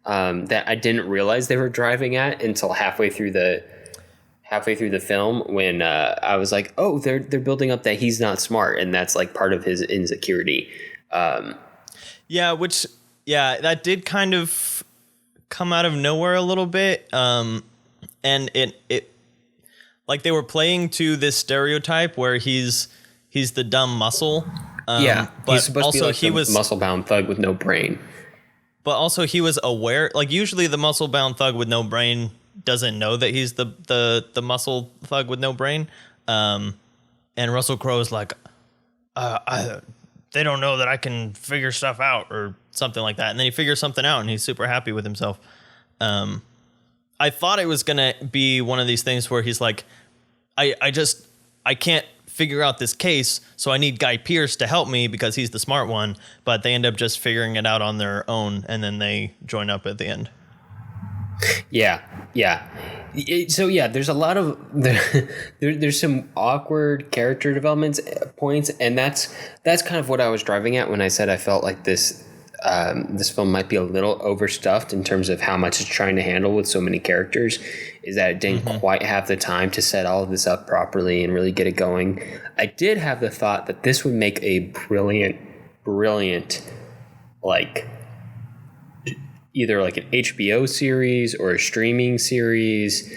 that I didn't realize they were driving at until halfway through the film, when I was like, oh, they're building up that he's not smart, and that's like part of his insecurity. That did kind of come out of nowhere a little bit. And it like they were playing to this stereotype where he's he's the dumb muscle. But he's supposed also to be like muscle-bound thug with no brain. But also he was aware, like usually the muscle-bound thug with no brain doesn't know that he's the muscle thug with no brain. And Russell Crowe's like, they don't know that I can figure stuff out or something like that. And then he figures something out and he's super happy with himself. I thought it was going to be one of these things where he's like, I can't figure out this case, so I need Guy Pearce to help me because he's the smart one. But they end up just figuring it out on their own, and then they join up at the end. Yeah. So yeah, there's a lot of there's some awkward character developments points, and that's kind of what I was driving at when I said I felt like this film might be a little overstuffed in terms of how much it's trying to handle with so many characters, is that it didn't quite have the time to set all of this up properly and really get it going. I did have the thought that this would make a brilliant, like either like an HBO series or a streaming series,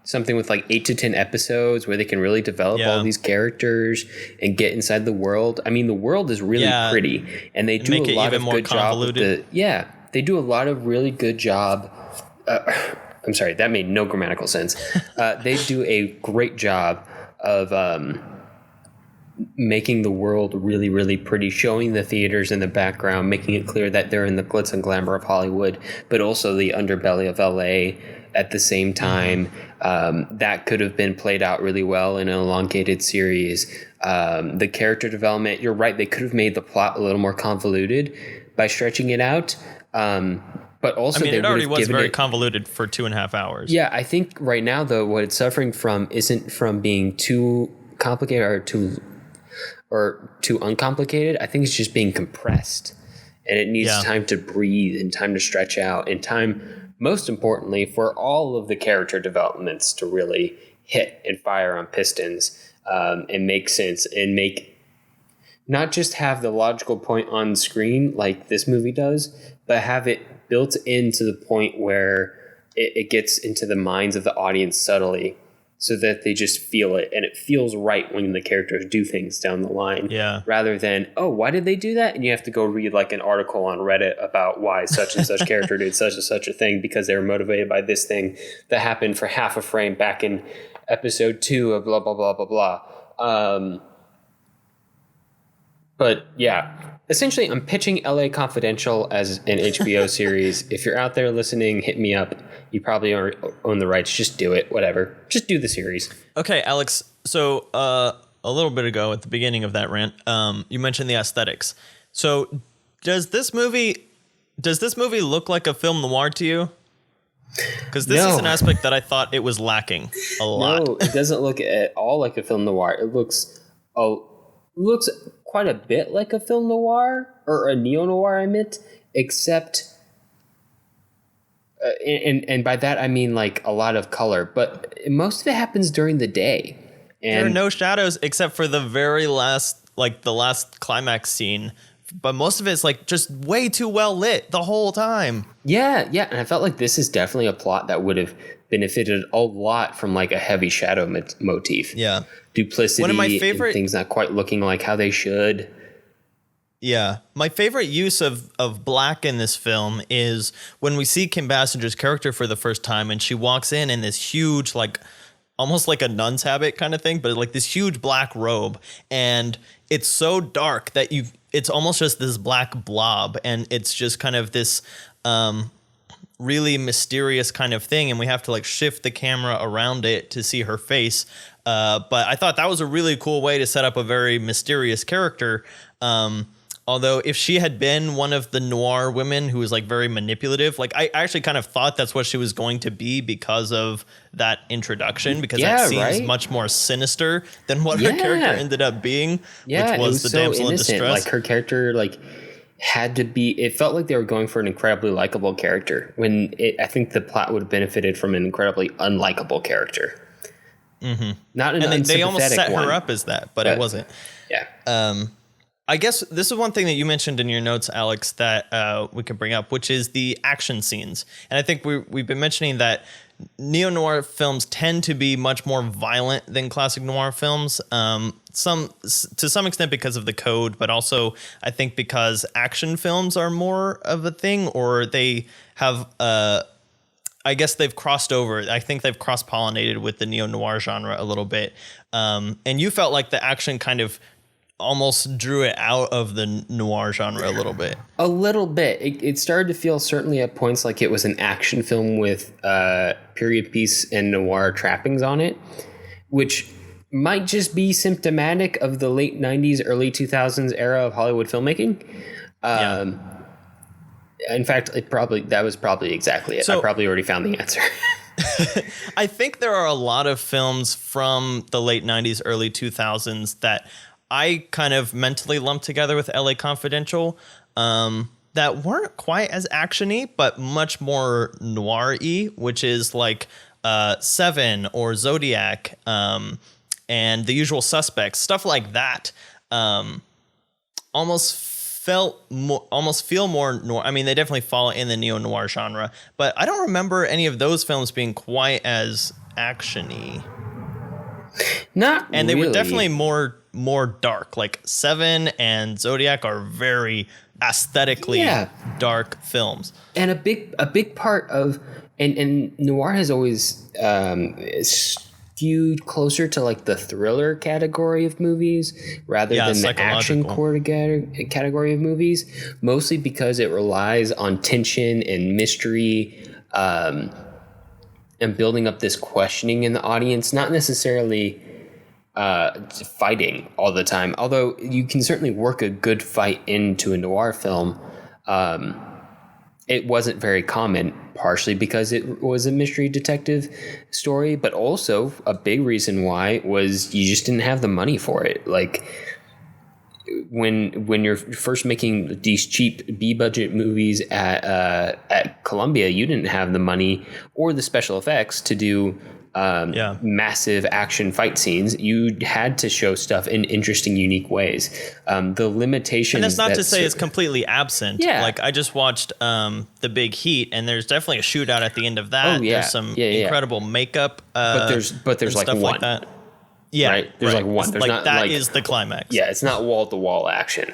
something with like 8 to 10 episodes where they can really develop all these characters and get inside the world. I mean, the world is really pretty, and they do a lot of good job with they do a lot of really good job. I'm sorry, that made no grammatical sense. They do a great job of making the world really, really pretty, showing the theaters in the background, making it clear that they're in the glitz and glamour of Hollywood, but also the underbelly of LA at the same time. That could have been played out really well in an elongated series. The character development, you're right, they could have made the plot a little more convoluted by stretching it out. But also, it already was very convoluted for 2.5 hours. Yeah, I think right now, though, what it's suffering from isn't from being too complicated or too uncomplicated. I think it's just being compressed, and it needs time to breathe and time to stretch out and time, most importantly, for all of the character developments to really hit and fire on pistons, and make sense and make not just have the logical point on screen like this movie does, but have it built into the point where it gets into the minds of the audience subtly, so that they just feel it, and it feels right when the characters do things down the line. Yeah. Rather than, oh, why did they do that? And you have to go read like an article on Reddit about why such and such character did such and such a thing because they were motivated by this thing that happened for half a frame back in episode 2 of blah, blah, blah, blah, blah. But yeah, essentially I'm pitching LA Confidential as an HBO series. If you're out there listening, hit me up. You probably own the rights. Just do it. Whatever. Just do the series. Okay, Alex. So a little bit ago at the beginning of that rant, you mentioned the aesthetics. So does this movie look like a film noir to you? Because this is an aspect that I thought it was lacking a lot. No, it doesn't look at all like a film noir. It looks quite a bit like a film noir, or a neo-noir, I meant, except... and by that I mean like a lot of color, but most of it happens during the day. And there are no shadows except for the very last, like the last climax scene. But most of it's like just way too well lit the whole time. Yeah. And I felt like this is definitely a plot that would have benefited a lot from like a heavy shadow motif. Yeah. Duplicity, one of my favorite, and things not quite looking like how they should. Yeah. My favorite use of black in this film is when we see Kim Bassinger's character for the first time and she walks in this huge, like almost like a nun's habit kind of thing, but like this huge black robe. And it's so dark that it's almost just this black blob. And it's just kind of this really mysterious kind of thing. And we have to like shift the camera around it to see her face. But I thought that was a really cool way to set up a very mysterious character. Although if she had been one of the noir women who was like very manipulative, like I actually kind of thought that's what she was going to be because of that introduction, because that seems much more sinister than what her character ended up being, which was the damsel in distress. Like her character had to be, it felt like they were going for an incredibly likable character when I think the plot would have benefited from an incredibly unlikable character. Mm-hmm. Not an unsympathetic one. They almost set her up as that, but it wasn't. Yeah. I guess this is one thing that you mentioned in your notes, Alex, that we could bring up, which is the action scenes. And I think we've been mentioning that neo-noir films tend to be much more violent than classic noir films. To some extent because of the code, but also I think because action films are more of a thing, or they have I guess they've crossed over. I think they've cross-pollinated with the neo-noir genre a little bit. And you felt like the action kind of almost drew it out of the noir genre a little bit. A little bit. It started to feel certainly at points like it was an action film with period piece and noir trappings on it, which might just be symptomatic of the late 90s, early 2000s era of Hollywood filmmaking. In fact, that was probably exactly it. So, I probably already found the answer. I think there are a lot of films from the late 90s, early 2000s that I kind of mentally lumped together with LA Confidential that weren't quite as actiony, but much more noir-y, which is like Seven or Zodiac and The Usual Suspects, stuff like that. Almost feel more noir. I mean, they definitely fall in the neo-noir genre, but I don't remember any of those films being quite as actiony. Not and they really. were definitely more dark. Like Seven and Zodiac are very aesthetically dark films. And a big part of and noir has always skewed closer to like the thriller category of movies rather than the action category of movies, mostly because it relies on tension and mystery and building up this questioning in the audience, not necessarily fighting all the time. Although you can certainly work a good fight into a noir film, it wasn't very common, partially because it was a mystery detective story, but also a big reason why was you just didn't have the money for it. Like when you're first making these cheap B-budget movies at Columbia, you didn't have the money or the special effects to do massive action fight scenes. You had to show stuff in interesting, unique ways. The limitations, and that's not to say it's completely absent. Yeah. Like I just watched The Big Heat, and there's definitely a shootout at the end of that. Oh, yeah. There's some incredible makeup. But there's like stuff one. like that. Yeah, right? There's like one. There's like not that like, is the climax. Yeah, it's not wall to wall action,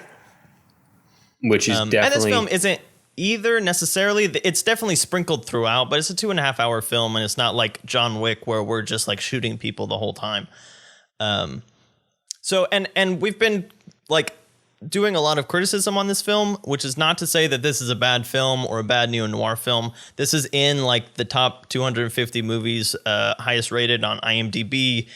which is definitely. And this film isn't either necessarily. It's definitely sprinkled throughout, but it's a 2.5 hour film, and it's not like John Wick where we're just like shooting people the whole time. So and we've been like doing a lot of criticism on this film, which is not to say that this is a bad film or a bad neo-noir film. This is in like the top 250 movies highest rated on IMDb.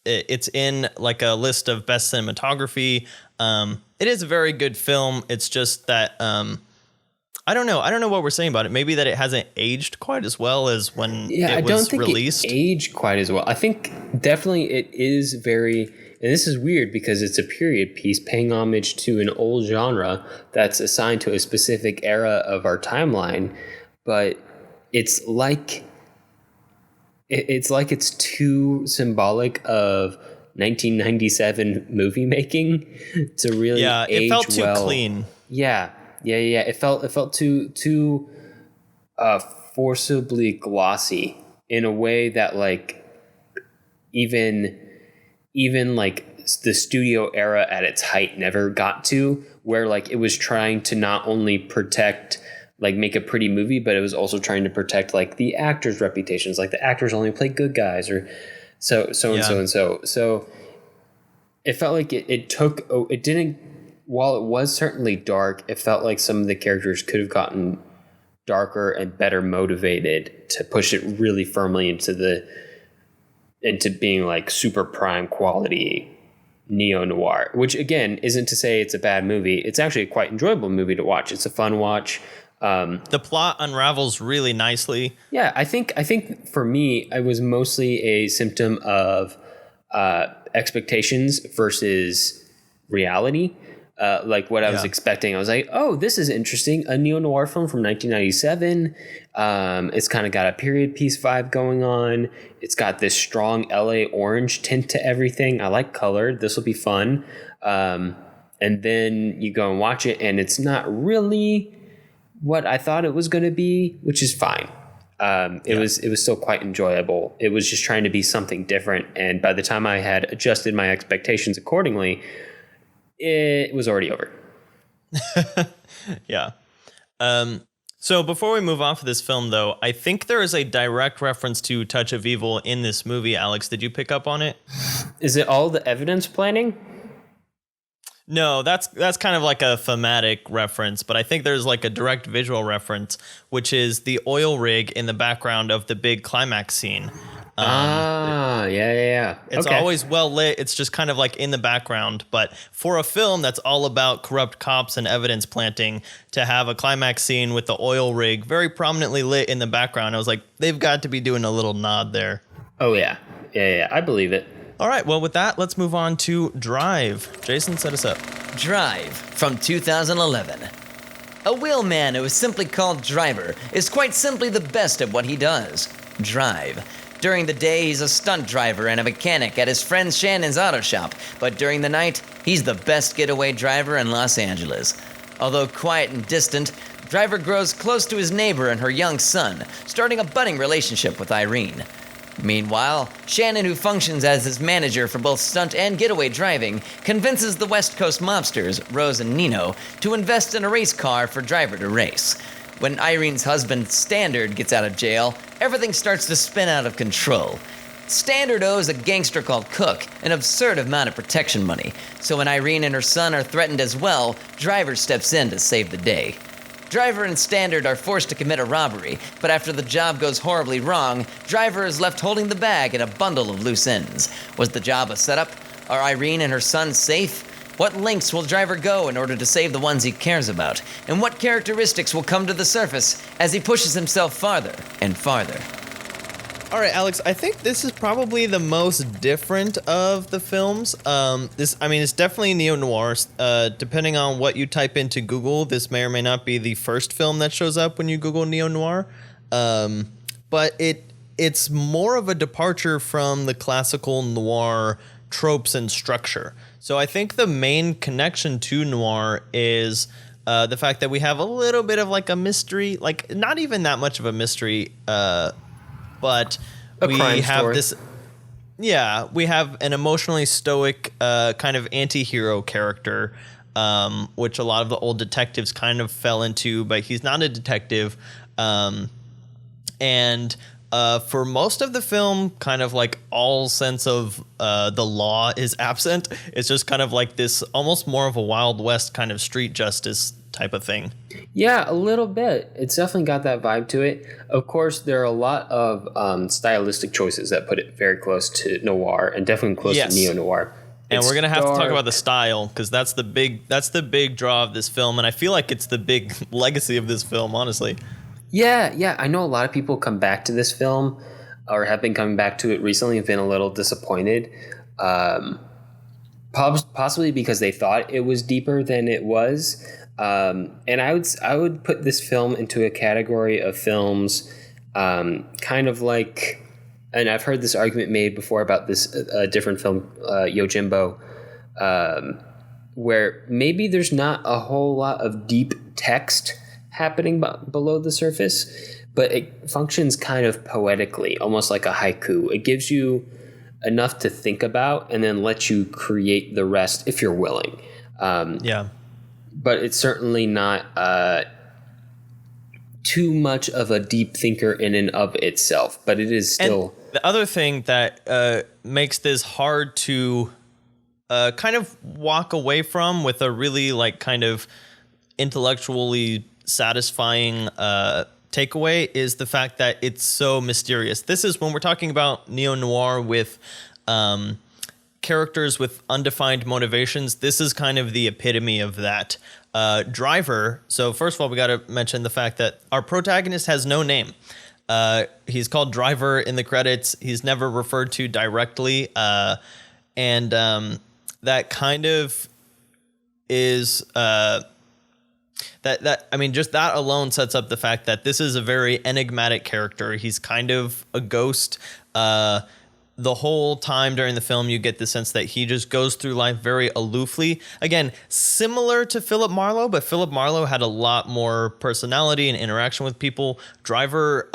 It's in like a list of best cinematography. It is a very good film. It's just that I don't know what we're saying about it. Maybe that it hasn't aged quite as well as when it was released. It aged quite as well. I think definitely it is very, and this is weird because it's a period piece paying homage to an old genre that's assigned to a specific era of our timeline, but it's like it's too symbolic of 1997 movie making to really age it felt too well. clean. Yeah. It felt too forcibly glossy in a way that like even like the studio era at its height never got to, where like it was trying to not only protect like make a pretty movie, but it was also trying to protect like the actors' reputations, like the actors only play good guys or so. So it felt like it didn't, while it was certainly dark, it felt like some of the characters could have gotten darker and better motivated to push it really firmly into being like super prime quality neo-noir, which again isn't to say it's a bad movie. It's actually a quite enjoyable movie to watch. It's a fun watch. The plot unravels really nicely. Yeah, I think for me, it was mostly a symptom of expectations versus reality. like what I was expecting. I was like, oh, this is interesting. A neo-noir film from 1997. It's kind of got a period piece vibe going on. It's got this strong LA orange tint to everything. I like color. This will be fun. And then you go and watch it, and it's not really what I thought it was going to be, which is fine. It was still quite enjoyable. It was just trying to be something different. And by the time I had adjusted my expectations accordingly, it was already over. Yeah. So before we move off of this film, though, I think there is a direct reference to Touch of Evil in this movie. Alex, did you pick up on it? Is it all the evidence planning? No, that's kind of like a thematic reference, but I think there's like a direct visual reference, which is the oil rig in the background of the big climax scene. Yeah. It's always well lit. It's just kind of like in the background. But for a film that's all about corrupt cops and evidence planting, to have a climax scene with the oil rig very prominently lit in the background, I was like, they've got to be doing a little nod there. Oh, yeah. Yeah. I believe it. All right, well, with that, let's move on to Drive. Jason, set us up. Drive from 2011. A wheelman who is simply called Driver is quite simply the best at what he does. Drive. During the day, he's a stunt driver and a mechanic at his friend Shannon's auto shop, but during the night, he's the best getaway driver in Los Angeles. Although quiet and distant, Driver grows close to his neighbor and her young son, starting a budding relationship with Irene. Meanwhile, Shannon, who functions as his manager for both stunt and getaway driving, convinces the West Coast mobsters, Rose and Nino, to invest in a race car for Driver to race. When Irene's husband, Standard, gets out of jail, everything starts to spin out of control. Standard owes a gangster called Cook an absurd amount of protection money, so when Irene and her son are threatened as well, Driver steps in to save the day. Driver and Standard are forced to commit a robbery, but after the job goes horribly wrong, Driver is left holding the bag and a bundle of loose ends. Was the job a setup? Are Irene and her son safe? What lengths will Driver go in order to save the ones he cares about? And what characteristics will come to the surface as he pushes himself farther and farther? All right, Alex, I think this is probably the most different of the films. It's definitely neo-noir. Depending on what you type into Google, this may or may not be the first film that shows up when you Google neo-noir. But it's more of a departure from the classical noir tropes and structure. So I think the main connection to noir is the fact that we have a little bit of like a mystery, like not even that much of a mystery, but we have this. Yeah, we have an emotionally stoic kind of anti-hero character, which a lot of the old detectives kind of fell into, but he's not a detective. And for most of the film, kind of like all sense of the law is absent. It's just kind of like this almost more of a Wild West kind of street justice type of thing. Yeah, a little bit. It's definitely got that vibe to it. Of course, there are a lot of stylistic choices that put it very close to noir and definitely close to neo-noir. And we're gonna have to talk about the style because that's the big draw of this film, and I feel like it's the big legacy of this film, honestly. Yeah. I know a lot of people come back to this film or have been coming back to it recently and been a little disappointed. Possibly because they thought it was deeper than it was. And I would put this film into a category of films kind of like, and I've heard this argument made before about this different film, Yojimbo, where maybe there's not a whole lot of deep text happening below the surface, but it functions kind of poetically, almost like a haiku. It gives you enough to think about and then lets you create the rest if you're willing. But it's certainly not too much of a deep thinker in and of itself, but it is still... And the other thing that makes this hard to kind of walk away from with a really like kind of intellectually satisfying takeaway is the fact that it's so mysterious. This is when we're talking about neo-noir with characters with undefined motivations. This is kind of the epitome of that. Driver. So first of all, we got to mention the fact that our protagonist has no name. He's called Driver in the credits. He's never referred to directly. And that kind of is that I mean, just that alone sets up the fact that this is a very enigmatic character. He's kind of a ghost. The whole time during the film, you get the sense that he just goes through life very aloofly. Again, similar to Philip Marlowe, but Philip Marlowe had a lot more personality and interaction with people. Driver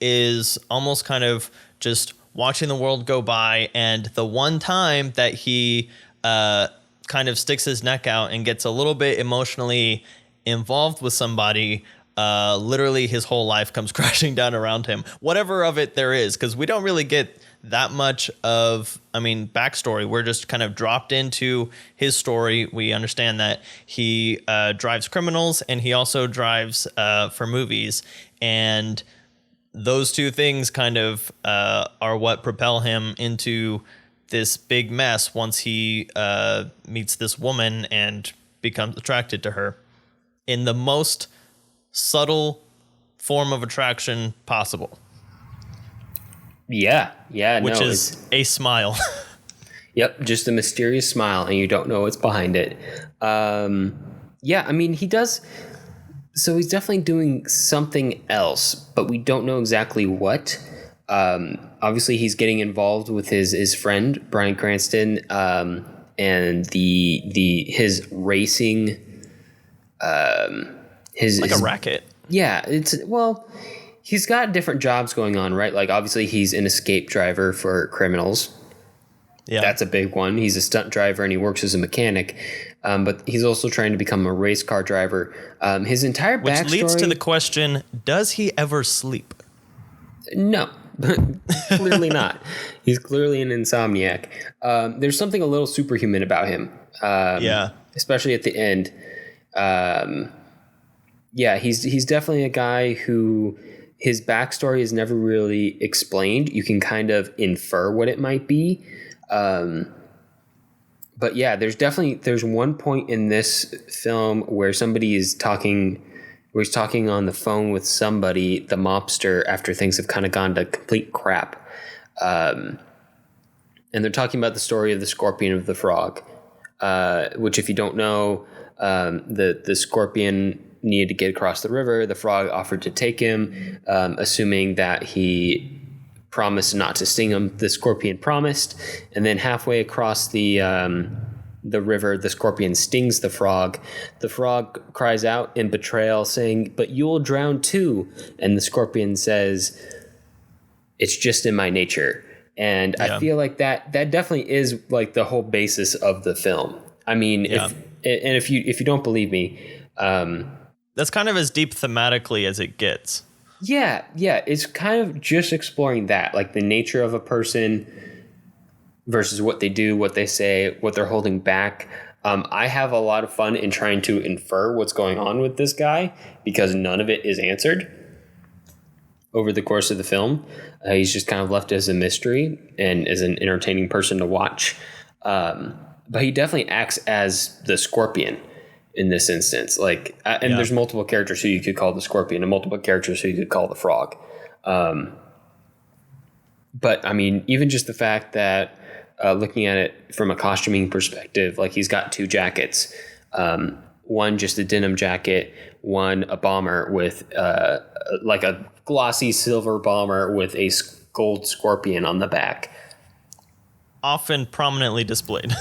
is almost kind of just watching the world go by, and the one time that he kind of sticks his neck out and gets a little bit emotionally involved with somebody, literally his whole life comes crashing down around him, whatever of it there is, because we don't really get that much of, backstory. We're just kind of dropped into his story. We understand that he drives criminals, and he also drives for movies, and those two things kind of are what propel him into this big mess once he meets this woman and becomes attracted to her in the most subtle form of attraction possible. Yeah, which is a smile. Yep, just a mysterious smile, and you don't know what's behind it. He does. So he's definitely doing something else, but we don't know exactly what. Obviously, he's getting involved with his friend Bryan Cranston, and his racing. His a racket. Yeah, he's got different jobs going on, right? Like, obviously, he's an escape driver for criminals. Yeah, that's a big one. He's a stunt driver, and he works as a mechanic. But he's also trying to become a race car driver. His entire backstory... Which leads to the question, does he ever sleep? No, clearly not. He's clearly an insomniac. There's something a little superhuman about him. Especially at the end. He's definitely a guy who his backstory is never really explained. You can kind of infer what it might be. But yeah, there's one point in this film where somebody is talking on the phone with somebody, the mobster, after things have kind of gone to complete crap. And they're talking about the story of the scorpion of the frog, which, if you don't know, the scorpion needed to get across the river. The frog offered to take him, assuming that he promised not to sting him. The scorpion promised, and then halfway across the river, the scorpion stings the frog. The frog cries out in betrayal, saying, "But you'll drown too." And the scorpion says, "It's just in my nature." And I feel like that definitely is like the whole basis of the film. I mean, if you don't believe me, that's kind of as deep thematically as it gets. Yeah, it's kind of just exploring that, like the nature of a person versus what they do, what they say, what they're holding back. I have a lot of fun in trying to infer what's going on with this guy because none of it is answered over the course of the film. He's just kind of left as a mystery and as an entertaining person to watch. But he definitely acts as the scorpion in this instance. There's multiple characters who you could call the scorpion and multiple characters who you could call the frog. But I mean, even just the fact that looking at it from a costuming perspective, like he's got two jackets, one just a denim jacket, one a bomber with like a glossy silver bomber with a gold scorpion on the back. Often prominently displayed.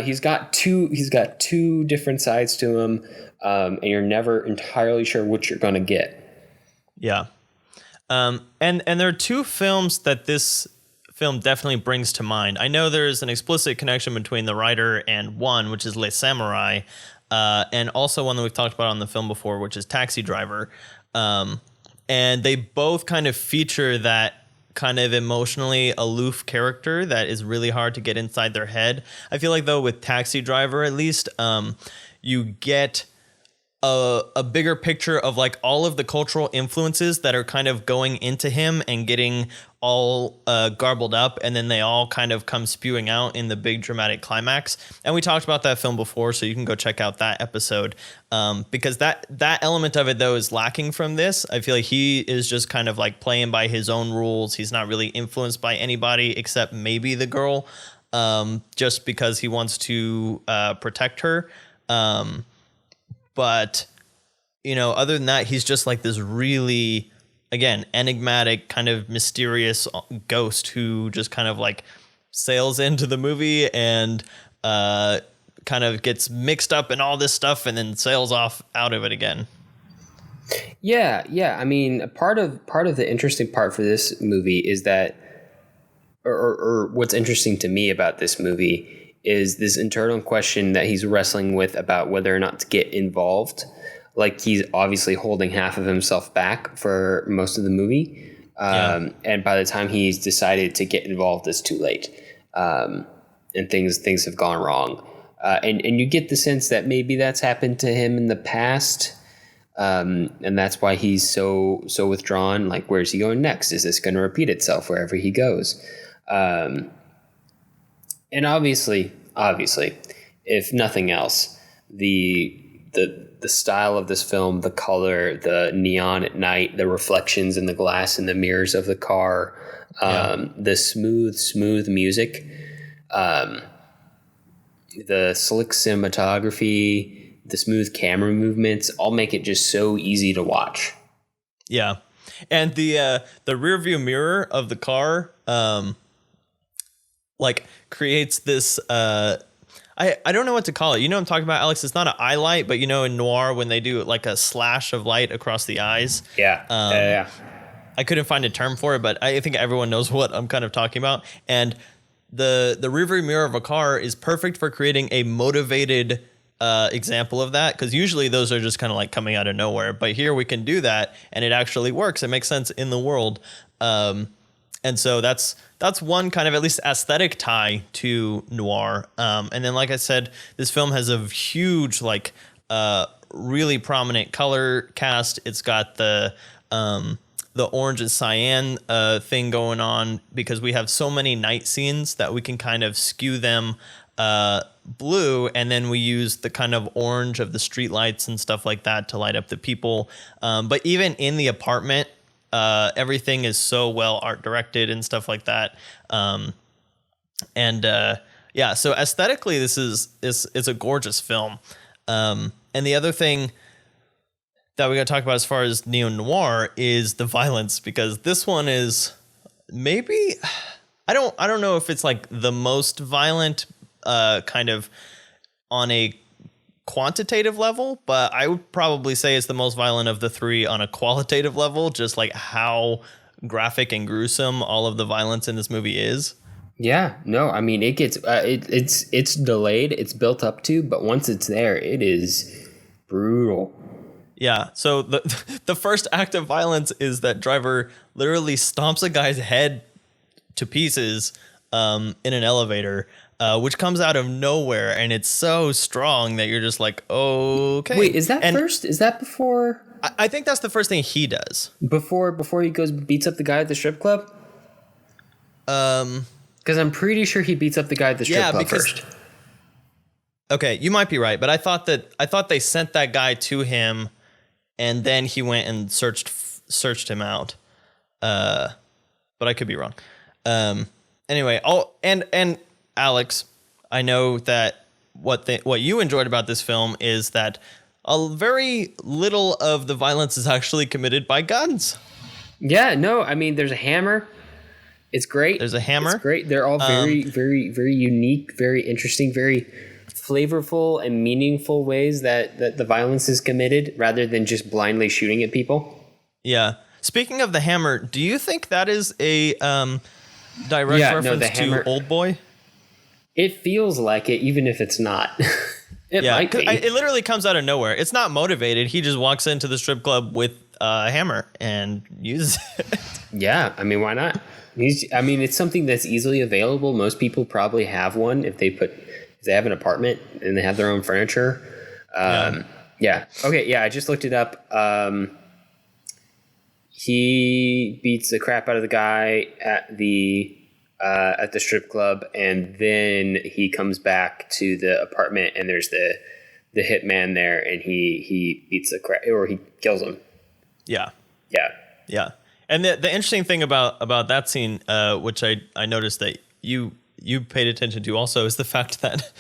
He's got two different sides to him, and you're never entirely sure what you're going to get. Yeah. And there are two films that this film definitely brings to mind. I know there's an explicit connection between the writer and one, which is Les Samurai, and also one that we've talked about on the film before, which is Taxi Driver. And they both kind of feature that kind of emotionally aloof character that is really hard to get inside their head. I feel like, though, with Taxi Driver, at least, you get a bigger picture of like all of the cultural influences that are kind of going into him and getting all garbled up, and then they all kind of come spewing out in the big dramatic climax. And we talked about that film before, so you can go check out that episode, because that element of it, though, is lacking from this. I feel like he is just kind of like playing by his own rules. He's not really influenced by anybody except maybe the girl. just because he wants to protect her. But, you know, other than that, he's just like this really, again, enigmatic, kind of mysterious ghost who just kind of like sails into the movie and kind of gets mixed up in all this stuff and then sails off out of it again. Yeah. I mean, part of the interesting part for this movie is that, or what's interesting to me about this movie is this internal question that he's wrestling with about whether or not to get involved. Like, he's obviously holding half of himself back for most of the movie. And by the time he's decided to get involved, it's too late. And things have gone wrong. And you get the sense that maybe that's happened to him in the past. And that's why he's so withdrawn. Like, where's he going next? Is this going to repeat itself wherever he goes? And obviously, if nothing else, the style of this film, the color, the neon at night, the reflections in the glass and the mirrors of the car, the smooth music, the slick cinematography, the smooth camera movements, all make it just so easy to watch. Yeah. And the rear view mirror of the car, like, creates this, I don't know what to call it. You know what I'm talking about, Alex? It's not an eye light, but you know, in noir, when they do like a slash of light across the eyes. Yeah. I couldn't find a term for it, but I think everyone knows what I'm kind of talking about. And the rearview mirror of a car is perfect for creating a motivated example of that, because usually those are just kind of like coming out of nowhere. But here we can do that, and it actually works. It makes sense in the world. And so that's one kind of at least aesthetic tie to noir. And then, like I said, this film has a huge, like, really prominent color cast. It's got the orange and cyan thing going on, because we have so many night scenes that we can kind of skew them blue, and then we use the kind of orange of the street lights and stuff like that to light up the people. But even in the apartment, everything is so well art directed and stuff like that. So aesthetically, this is a gorgeous film. And the other thing that we got to talk about as far as neo-noir is the violence, because this one is maybe, I don't know if it's like the most violent, kind of on a quantitative level, but I would probably say it's the most violent of the three on a qualitative level, just like how graphic and gruesome all of the violence in this movie is. Yeah, no, I mean, it gets it's delayed, it's built up to, but once it's there, it is brutal. Yeah, so the first act of violence is that driver literally stomps a guy's head to pieces in an elevator, which comes out of nowhere, and it's so strong that you're just like, okay. Wait, is that first? Is that before? I think that's the first thing he does. Before he goes beats up the guy at the strip club? Because I'm pretty sure he beats up the guy at the strip club first. Okay, you might be right, but I thought they sent that guy to him, and then he went and searched him out. But I could be wrong. Anyway, and Alex, I know that what you enjoyed about this film is that a very little of the violence is actually committed by guns. Yeah, no, I mean, there's a hammer. It's great. There's a hammer. It's great. They're all very, very, very unique, very interesting, very flavorful and meaningful ways that the violence is committed, rather than just blindly shooting at people. Yeah. Speaking of the hammer, do you think that is a direct reference to Old Boy? It feels like it, even if it's not. It might be. It literally comes out of nowhere. It's not motivated. He just walks into the strip club with a hammer and uses it. Yeah, I mean, why not? It's something that's easily available. Most people probably have one if they have an apartment and they have their own furniture. Yeah. Okay. Yeah, I just looked it up. He beats the crap out of the guy at the strip club, and then he comes back to the apartment, and there's the hitman there, and he beats the crap, or he kills him. Yeah. Yeah. And the interesting thing about that scene, which I noticed that you you paid attention to also is the fact that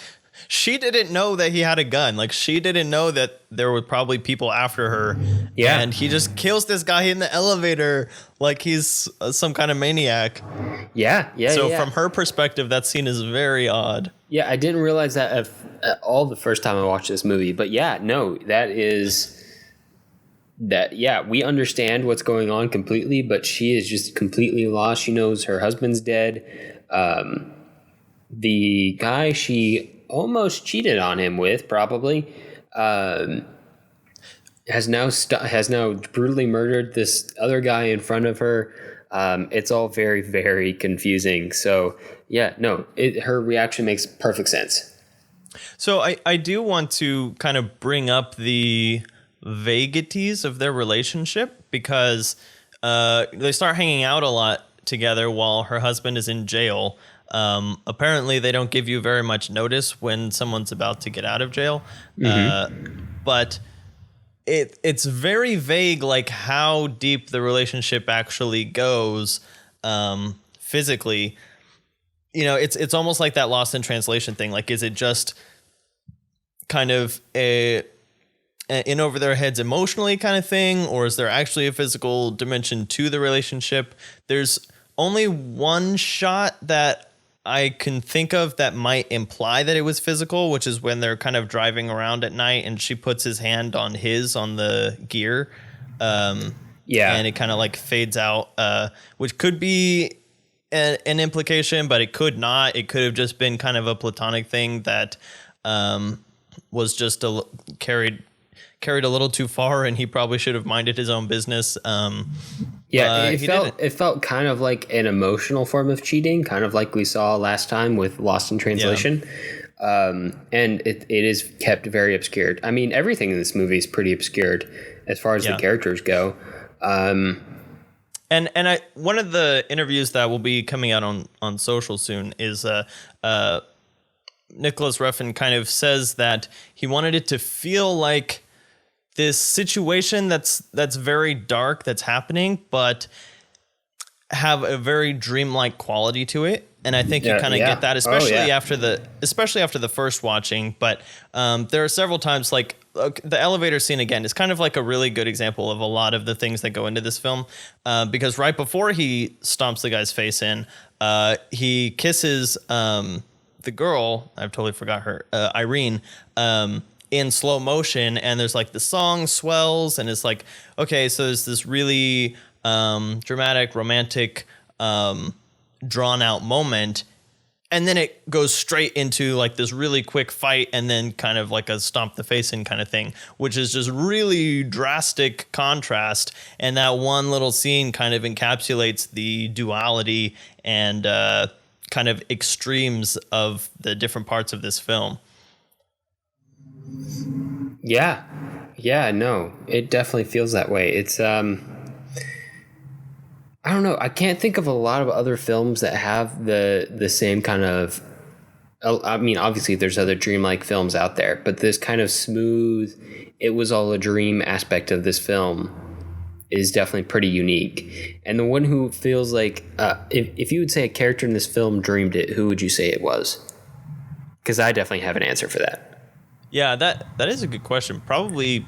she didn't know that he had a gun. Like, she didn't know that there were probably people after her. Yeah. And he just kills this guy in the elevator like he's some kind of maniac. Yeah. So from her perspective, that scene is very odd. Yeah, I didn't realize that at all the first time I watched this movie. But yeah, no, we understand what's going on completely, but she is just completely lost. She knows her husband's dead. The guy she almost cheated on him with, probably, has now brutally murdered this other guy in front of her. It's all very, very confusing. So yeah, no, her reaction makes perfect sense. So I do want to kind of bring up the vaguities of their relationship, because they start hanging out a lot together while her husband is in jail. Apparently they don't give you very much notice when someone's about to get out of jail. But it's very vague, like how deep the relationship actually goes physically. You know, it's almost like that lost in translation thing. Like, is it just kind of a in over their heads emotionally kind of thing, or is there actually a physical dimension to the relationship? There's only one shot that I can think of that might imply that it was physical, which is when they're kind of driving around at night and she puts his hand on the gear. And it kind of like fades out, which could be an implication, but it could not. It could have just been kind of a platonic thing that was just carried a little too far, and he probably should have minded his own business. It felt kind of like an emotional form of cheating, kind of like we saw last time with Lost in Translation. And it is kept very obscured. I mean, everything in this movie is pretty obscured as far as the characters go. And one of the interviews that will be coming out on social soon is Nicholas Refn kind of says that he wanted it to feel like this situation that's very dark that's happening, but have a very dreamlike quality to it. And I think you kind of get that, especially after the first watching. But there are several times, like the elevator scene again is kind of like a really good example of a lot of the things that go into this film, because right before he stomps the guy's face in, he kisses the girl. I've totally forgot her, Irene. In slow motion, and there's like the song swells, and it's like, okay, so there's this really dramatic, romantic, drawn out moment, and then it goes straight into like this really quick fight, and then kind of like a stomp the face in kind of thing, which is just really drastic contrast. And that one little scene kind of encapsulates the duality and kind of extremes of the different parts of this film. No, it definitely feels that way. It's I don't know, I can't think of a lot of other films that have the same kind of, I mean, obviously there's other dreamlike films out there, but this kind of smooth, it was all a dream aspect of this film is definitely pretty unique. And the one who feels like if you would say a character in this film dreamed it, who would you say it was? Because I definitely have an answer for that. Yeah, that is a good question. Probably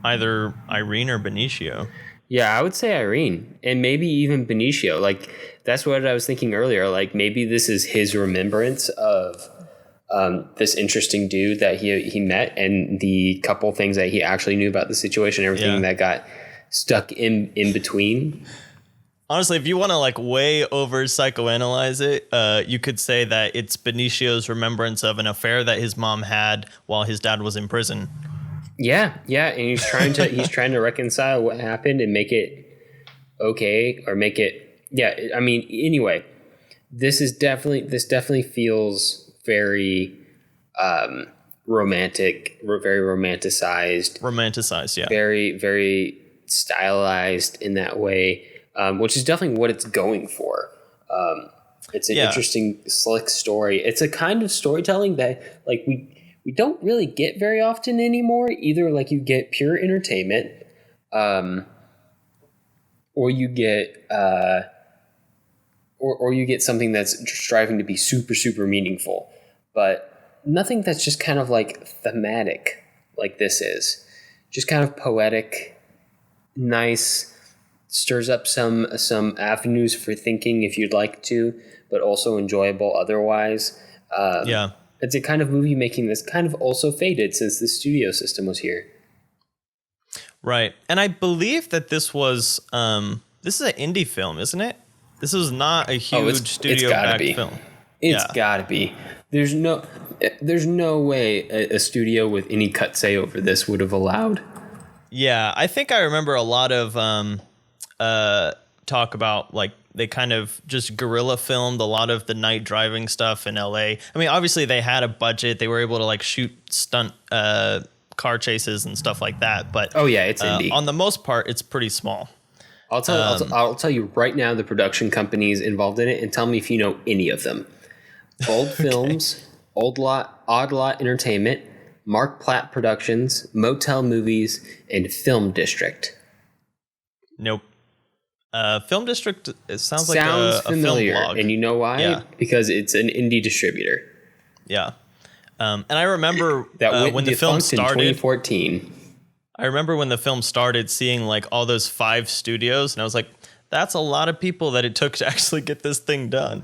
either Irene or Benicio. Yeah, I would say Irene, and maybe even Benicio. Like, that's what I was thinking earlier. Like, maybe this is his remembrance of this interesting dude that he met, and the couple things that he actually knew about the situation, everything that got stuck in between. Honestly, if you want to like way over psychoanalyze it, you could say that it's Benicio's remembrance of an affair that his mom had while his dad was in prison. Yeah, and he's trying to reconcile what happened and make it okay, or make it. Yeah, I mean, anyway, this definitely feels very romantic, very romanticized. Romanticized, yeah. Very, very stylized in that way. Which is definitely what it's going for. It's an interesting, slick story. It's a kind of storytelling that like we don't really get very often anymore. Either like you get pure entertainment, or you get or you get something that's striving to be super, super meaningful, but nothing that's just kind of like thematic like this is. Just kind of poetic, nice, stirs up some avenues for thinking if you'd like to, but also enjoyable otherwise. It's a kind of movie making that's kind of also faded since the studio system was here. Right. And I believe that this was this is an indie film, isn't it? This was not a huge studio-backed film. It's gotta be. There's no way a studio with any cut say over this would have allowed. Yeah, I think I remember a lot of talk about like they kind of just guerrilla filmed a lot of the night driving stuff in LA. I mean, obviously they had a budget. They were able to like shoot stunt car chases and stuff like that. But it's indie. On the most part, it's pretty small. I'll tell you right now the production companies involved in it, and tell me if you know any of them. Old Films, Odd Lot Entertainment, Mark Platt Productions, Motel Movies, and Film District. Nope. Film District, it sounds like a familiar, film blog. And you know why? Yeah. Because it's an indie distributor. Yeah. And I remember that when the film started in 2014. I remember when the film started seeing like all those 5 studios, and I was like, that's a lot of people that it took to actually get this thing done.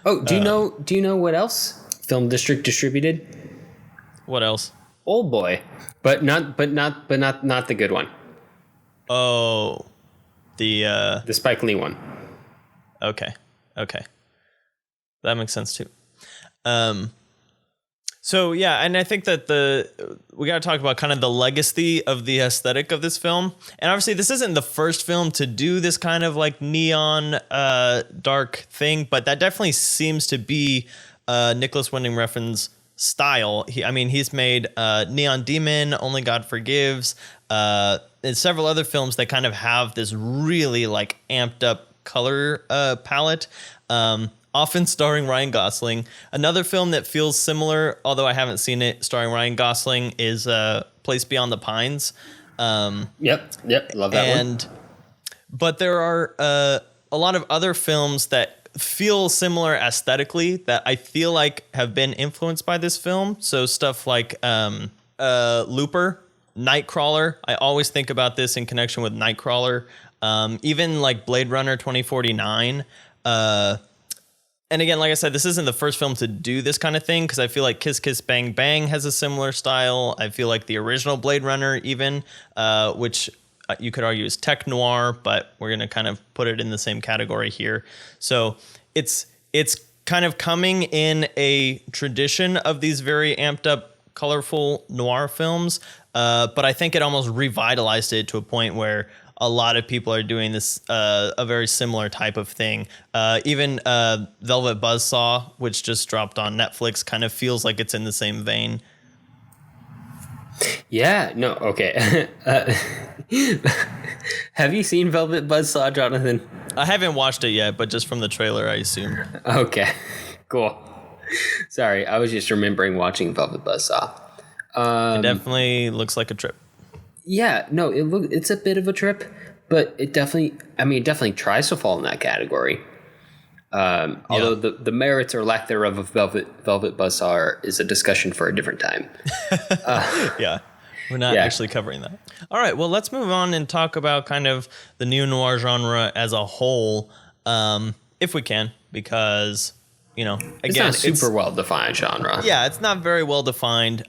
Oh, do you know what else Film District distributed? What else? Old Boy. But not the good one. Oh. The Spike Lee one. Okay. That makes sense too. So yeah, and I think that we got to talk about kind of the legacy of the aesthetic of this film. And obviously this isn't the first film to do this kind of like neon dark thing, but that definitely seems to be Nicholas Winding Refn's style. He's made Neon Demon, Only God Forgives, and several other films that kind of have this really like amped up color palette. Often starring Ryan Gosling. Another film that feels similar, although I haven't seen it, starring Ryan Gosling, is Place Beyond the Pines. Yep, love that one. But there are a lot of other films that feel similar aesthetically that I feel like have been influenced by this film. So stuff like Looper, Nightcrawler. I always think about this in connection with Nightcrawler. Even like Blade Runner 2049. And again, like I said, this isn't the first film to do this kind of thing, because I feel like Kiss Kiss Bang Bang has a similar style. I feel like the original Blade Runner even, which you could argue is tech noir, but we're going to kind of put it in the same category here. So it's kind of coming in a tradition of these very amped up, colorful noir films, but I think it almost revitalized it to a point where a lot of people are doing this, a very similar type of thing. Even Velvet Buzzsaw, which just dropped on Netflix, kind of feels like it's in the same vein. Yeah, no, okay. Have you seen Velvet Buzzsaw, Jonathan? I haven't watched it yet, but just from the trailer, I assume. Okay, cool. Sorry, I was just remembering watching Velvet Buzzsaw. It definitely looks like a trip. Yeah, no, it's a bit of a trip, but it definitely tries to fall in that category. Although the merits or lack thereof of Velvet Buzzsaw is a discussion for a different time. Yeah, we're not actually covering that. All right, well, let's move on and talk about kind of the neo-noir genre as a whole, if we can, because, again, it's not super well-defined genre. Yeah, it's not very well-defined.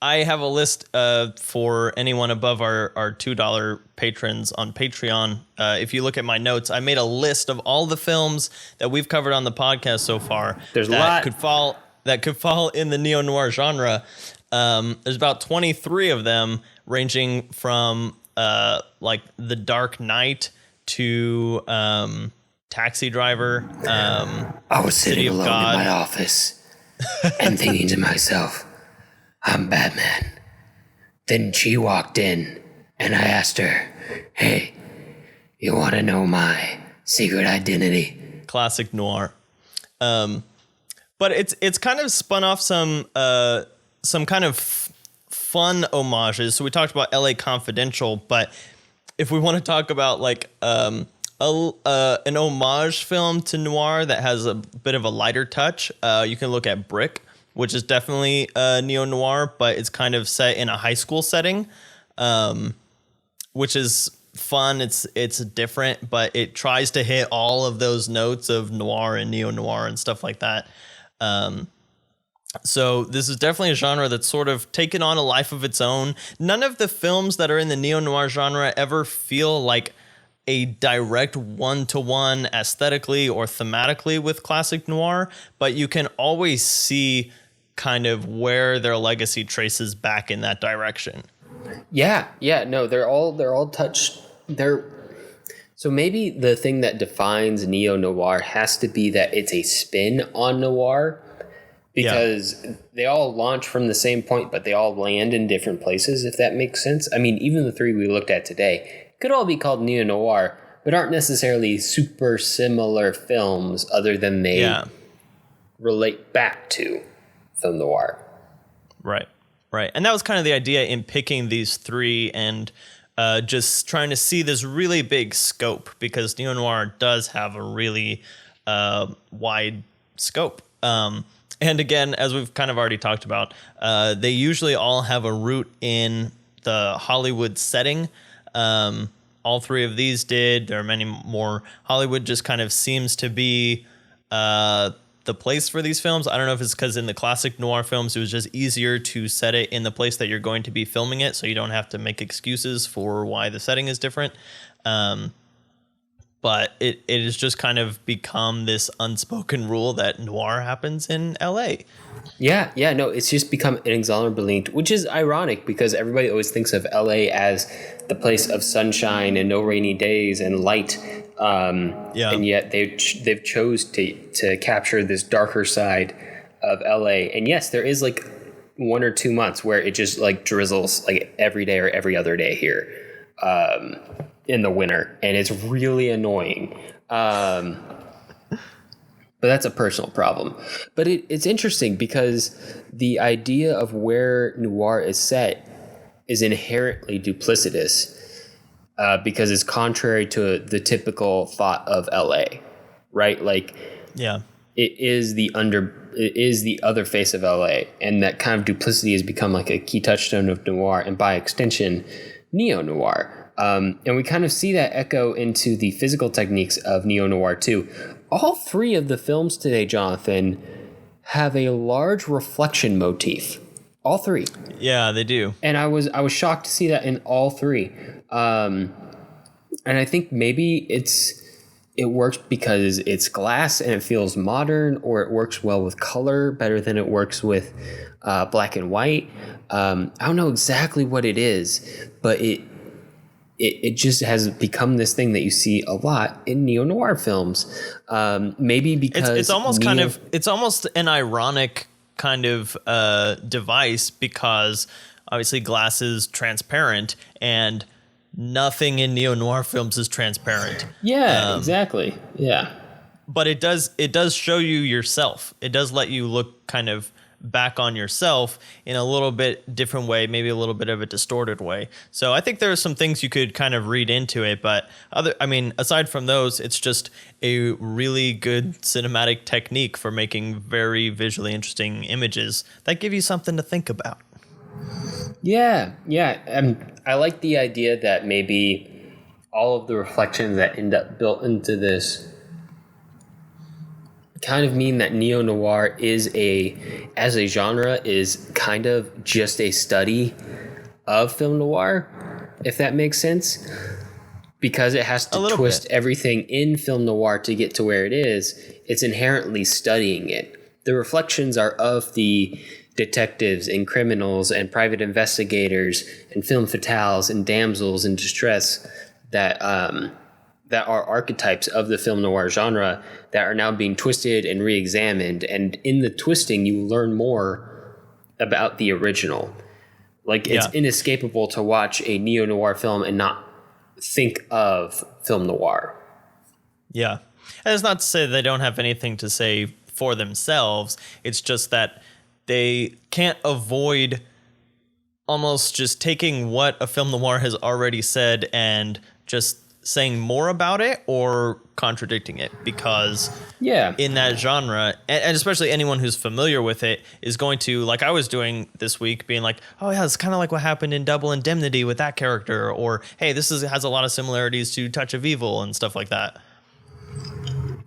I have a list for anyone above our $2 patrons on Patreon. If you look at my notes, I made a list of all the films that we've covered on the podcast so far. There's a lot that could fall in the neo-noir genre. There's about 23 of them, ranging from like The Dark Knight to Taxi Driver. I was sitting alone in my office and thinking to myself, I'm Batman. Then she walked in, and I asked her, hey, you want to know my secret identity? Classic Noir. But it's kind of spun off some kind of fun homages. So we talked about LA Confidential, but if we want to talk about like an homage film to noir that has a bit of a lighter touch, you can look at Brick, which is definitely neo-noir, but it's kind of set in a high school setting, which is fun. It's different, but it tries to hit all of those notes of noir and neo-noir and stuff like that. So this is definitely a genre that's sort of taken on a life of its own. None of the films that are in the neo-noir genre ever feel like a direct one-to-one aesthetically or thematically with classic noir, but you can always see kind of where their legacy traces back in that direction. Yeah, no, they're all touched. So maybe the thing that defines neo-noir has to be that it's a spin on noir, because they all launch from the same point, but they all land in different places, if that makes sense. I mean, even the three we looked at today could all be called neo-noir, but aren't necessarily super similar films other than they relate back to film noir. Right. And that was kind of the idea in picking these three and just trying to see this really big scope, because neo-noir does have a really wide scope. And again, as we've kind of already talked about, they usually all have a root in the Hollywood setting. All three of these did. There are many more. Hollywood just kind of seems to be the place for these films. I don't know if it's because in the classic noir films, it was just easier to set it in the place that you're going to be filming it, so you don't have to make excuses for why the setting is different. But it has just kind of become this unspoken rule that noir happens in LA. Yeah, no, it's just become inexorably linked, which is ironic because everybody always thinks of LA as the place of sunshine and no rainy days and light. And yet they've chose to capture this darker side of LA. And yes, there is like 1 or 2 months where it just like drizzles like every day or every other day here. In the winter, and it's really annoying. But that's a personal problem. But it's interesting because the idea of where noir is set is inherently duplicitous, because it's contrary to the typical thought of LA, right? Like, it is the other face of LA, and that kind of duplicity has become like a key touchstone of noir, and by extension, neo-noir. And we kind of see that echo into the physical techniques of neo-noir too. All three of the films today, Jonathan, have a large reflection motif. All three. Yeah, they do. And I was shocked to see that in all three. And I think maybe it works because it's glass and it feels modern, or it works well with color better than it works with black and white. I don't know exactly what it is, but it just has become this thing that you see a lot in neo-noir films. Maybe because it's almost it's almost an ironic kind of device, because obviously glass is transparent and nothing in neo-noir films is transparent. Yeah, exactly. Yeah. But it does show you yourself. It does let you look kind of back on yourself in a little bit different way, maybe a little bit of a distorted way. So I think there are some things you could kind of read into it, but aside from those, it's just a really good cinematic technique for making very visually interesting images that give you something to think about. Yeah. I like the idea that maybe all of the reflections that end up built into this kind of mean that neo-noir as a genre is kind of just a study of film noir, if that makes sense, because it has to twist everything in film noir to get to where it is. It's inherently studying it. The reflections are of the detectives and criminals and private investigators and film fatales and damsels in distress that are archetypes of the film noir genre that are now being twisted and re-examined. And in the twisting, you learn more about the original. Like, it's inescapable to watch a neo-noir film and not think of film noir. Yeah. And it's not to say they don't have anything to say for themselves. It's just that they can't avoid almost just taking what a film noir has already said and just saying more about it or contradicting it, because in that genre, and especially anyone who's familiar with it is going to, like I was doing this week, being like, oh yeah, it's kind of like what happened in Double Indemnity with that character, or hey, has a lot of similarities to Touch of Evil and stuff like that.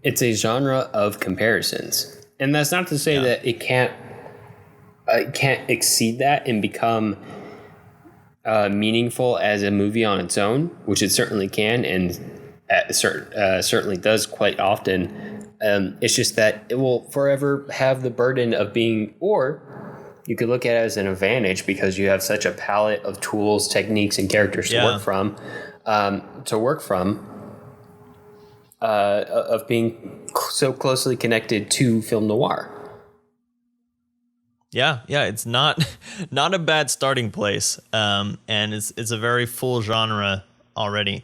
It's a genre of comparisons, and that's not to say that it can't exceed that and become meaningful as a movie on its own, which it certainly can, and certainly does quite often. It's just that it will forever have the burden of being, or you could look at it as an advantage because you have such a palette of tools, techniques, and characters to work from. Of being so closely connected to film noir. Yeah, it's not a bad starting place, and it's a very full genre already.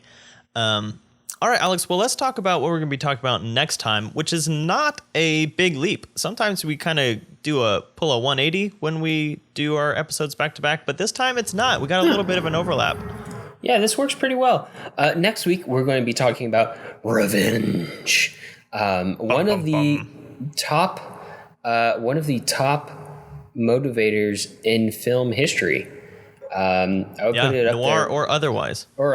All right, Alex, well, let's talk about what we're going to be talking about next time, which is not a big leap. Sometimes we kind of pull a 180 when we do our episodes back to back, but this time it's not. We got a little bit of an overlap. Yeah, this works pretty well. Next week, we're going to be talking about revenge. One of the top motivators in film history. I would put it up noir there. or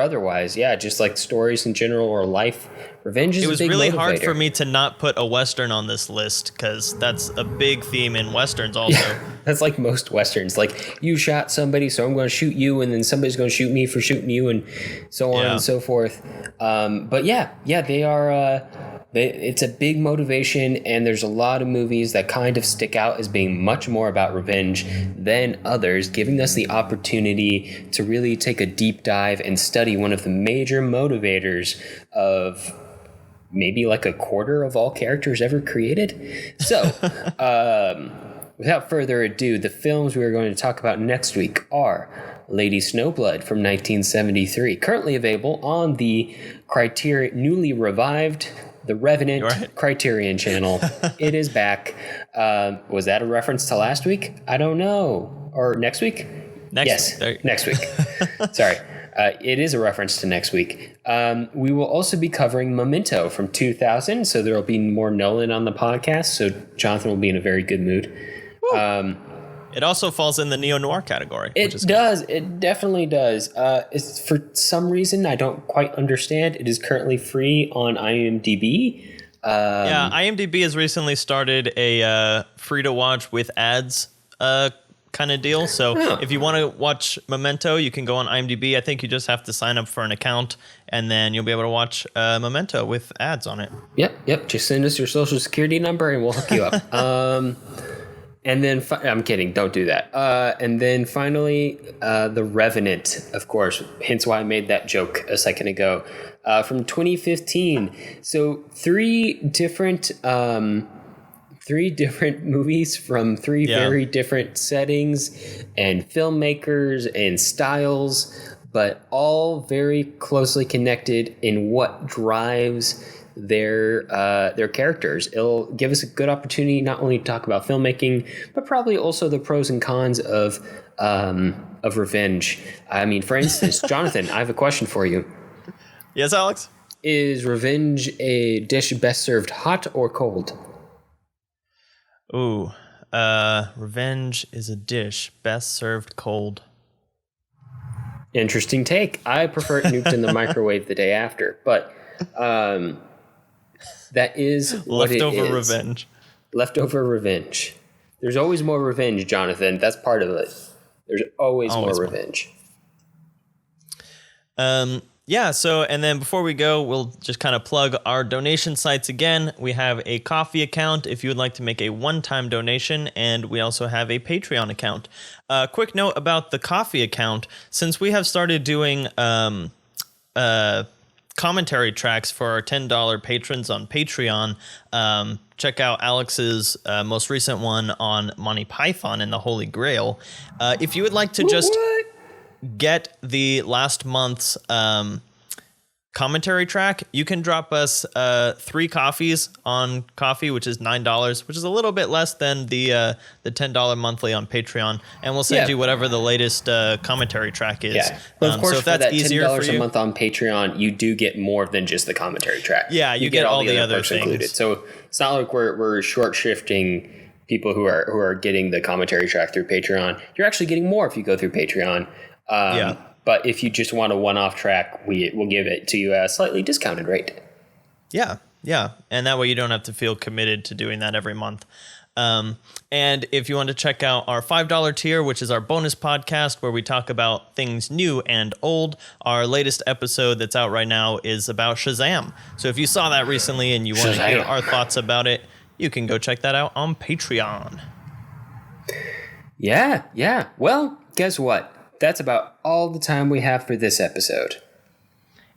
otherwise. Yeah, just like stories in general or life. Revenge is a big motivator. It was really hard for me to not put a Western on this list because that's a big theme in Westerns also. Yeah, that's like most Westerns. Like, you shot somebody, so I'm going to shoot you, and then somebody's going to shoot me for shooting you, and so on and so forth. But they are... it's a big motivation, and there's a lot of movies that kind of stick out as being much more about revenge than others, giving us the opportunity to really take a deep dive and study one of the major motivators of maybe like a quarter of all characters ever created. So, without further ado, the films we are going to talk about next week are Lady Snowblood from 1973, currently available on the newly revived The Revenant Criterion channel. It is back. Was that a reference to last week? I don't know. Or next week? Next week. Sorry. It is a reference to next week. We will also be covering Memento from 2000, so there will be more Nolan on the podcast, so Jonathan will be in a very good mood. It also falls in the neo-noir category. It does. It definitely does. It's, for some reason I don't quite understand, it is currently free on IMDb. IMDb has recently started a free-to-watch with ads kind of deal. So if you want to watch Memento, you can go on IMDb. I think you just have to sign up for an account, and then you'll be able to watch Memento with ads on it. Yep. Just send us your social security number, and we'll hook you up. And then, I'm kidding, don't do that. And then finally, The Revenant, of course, hence why I made that joke a second ago, from 2015. So three different movies from three very different settings and filmmakers and styles, but all very closely connected in what drives their characters. It'll give us a good opportunity not only to talk about filmmaking, but probably also the pros and cons of revenge. I mean, for instance, Jonathan, I have a question for you. Yes, Alex? Is revenge a dish best served hot or cold? Ooh, revenge is a dish best served cold. Interesting take. I prefer it nuked in the microwave the day after, but that is what leftover revenge. Leftover revenge. There's always more revenge, Jonathan. That's part of it. There's always more revenge. So, and then before we go, we'll just kind of plug our donation sites again. We have a Ko-fi account if you would like to make a one-time donation, and we also have a Patreon account. Quick note about the Ko-fi account. Since we have started doing commentary tracks for our $10 patrons on Patreon, check out Alex's most recent one on Monty Python and the Holy Grail. If you would like to just get the last month's commentary track, you can drop us 3 coffees on Coffee, which is $9, which is a little bit less than the $10 monthly on Patreon, and we'll send you whatever the latest commentary track is. Yeah, but of course, so if for that's that $10 for a you, month on Patreon, you do get more than just the commentary track. Yeah, you get all the other perks things included. So it's not like we're short shifting people who are getting the commentary track through Patreon. You're actually getting more if you go through Patreon. But if you just want a one-off track, we'll give it to you at a slightly discounted rate. Yeah. And that way you don't have to feel committed to doing that every month. And if you want to check out our $5 tier, which is our bonus podcast where we talk about things new and old, our latest episode that's out right now is about Shazam. So if you saw that recently and you want to hear our thoughts about it, you can go check that out on Patreon. Yeah. Well, guess what? That's about all the time we have for this episode.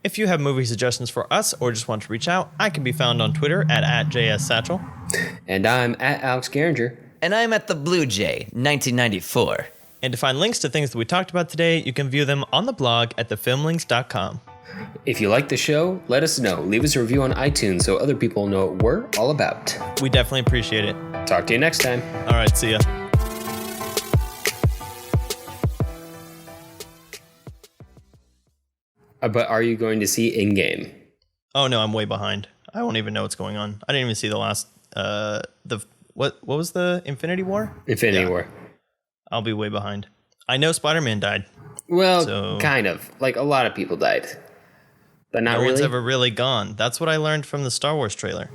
If you have movie suggestions for us or just want to reach out, I can be found on Twitter at JSSatchel. And I'm at Alex Garinger. And I'm at the Blue Jay, 1994. And to find links to things that we talked about today, you can view them on the blog at thefilmlinks.com. If you like the show, let us know. Leave us a review on iTunes so other people know what we're all about. We definitely appreciate it. Talk to you next time. All right, see ya. But are you going to see In-Game? Oh no, I'm way behind. I won't even know what's going on. I didn't even see the last what was the Infinity War? Infinity War. I'll be way behind. I know Spider-Man died. Well, kind of. Like a lot of people died. But not really. No one's ever really gone. That's what I learned from the Star Wars trailer.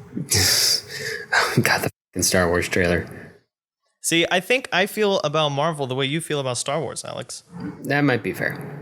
God, the fucking Star Wars trailer. See, I think I feel about Marvel the way you feel about Star Wars, Alex. That might be fair.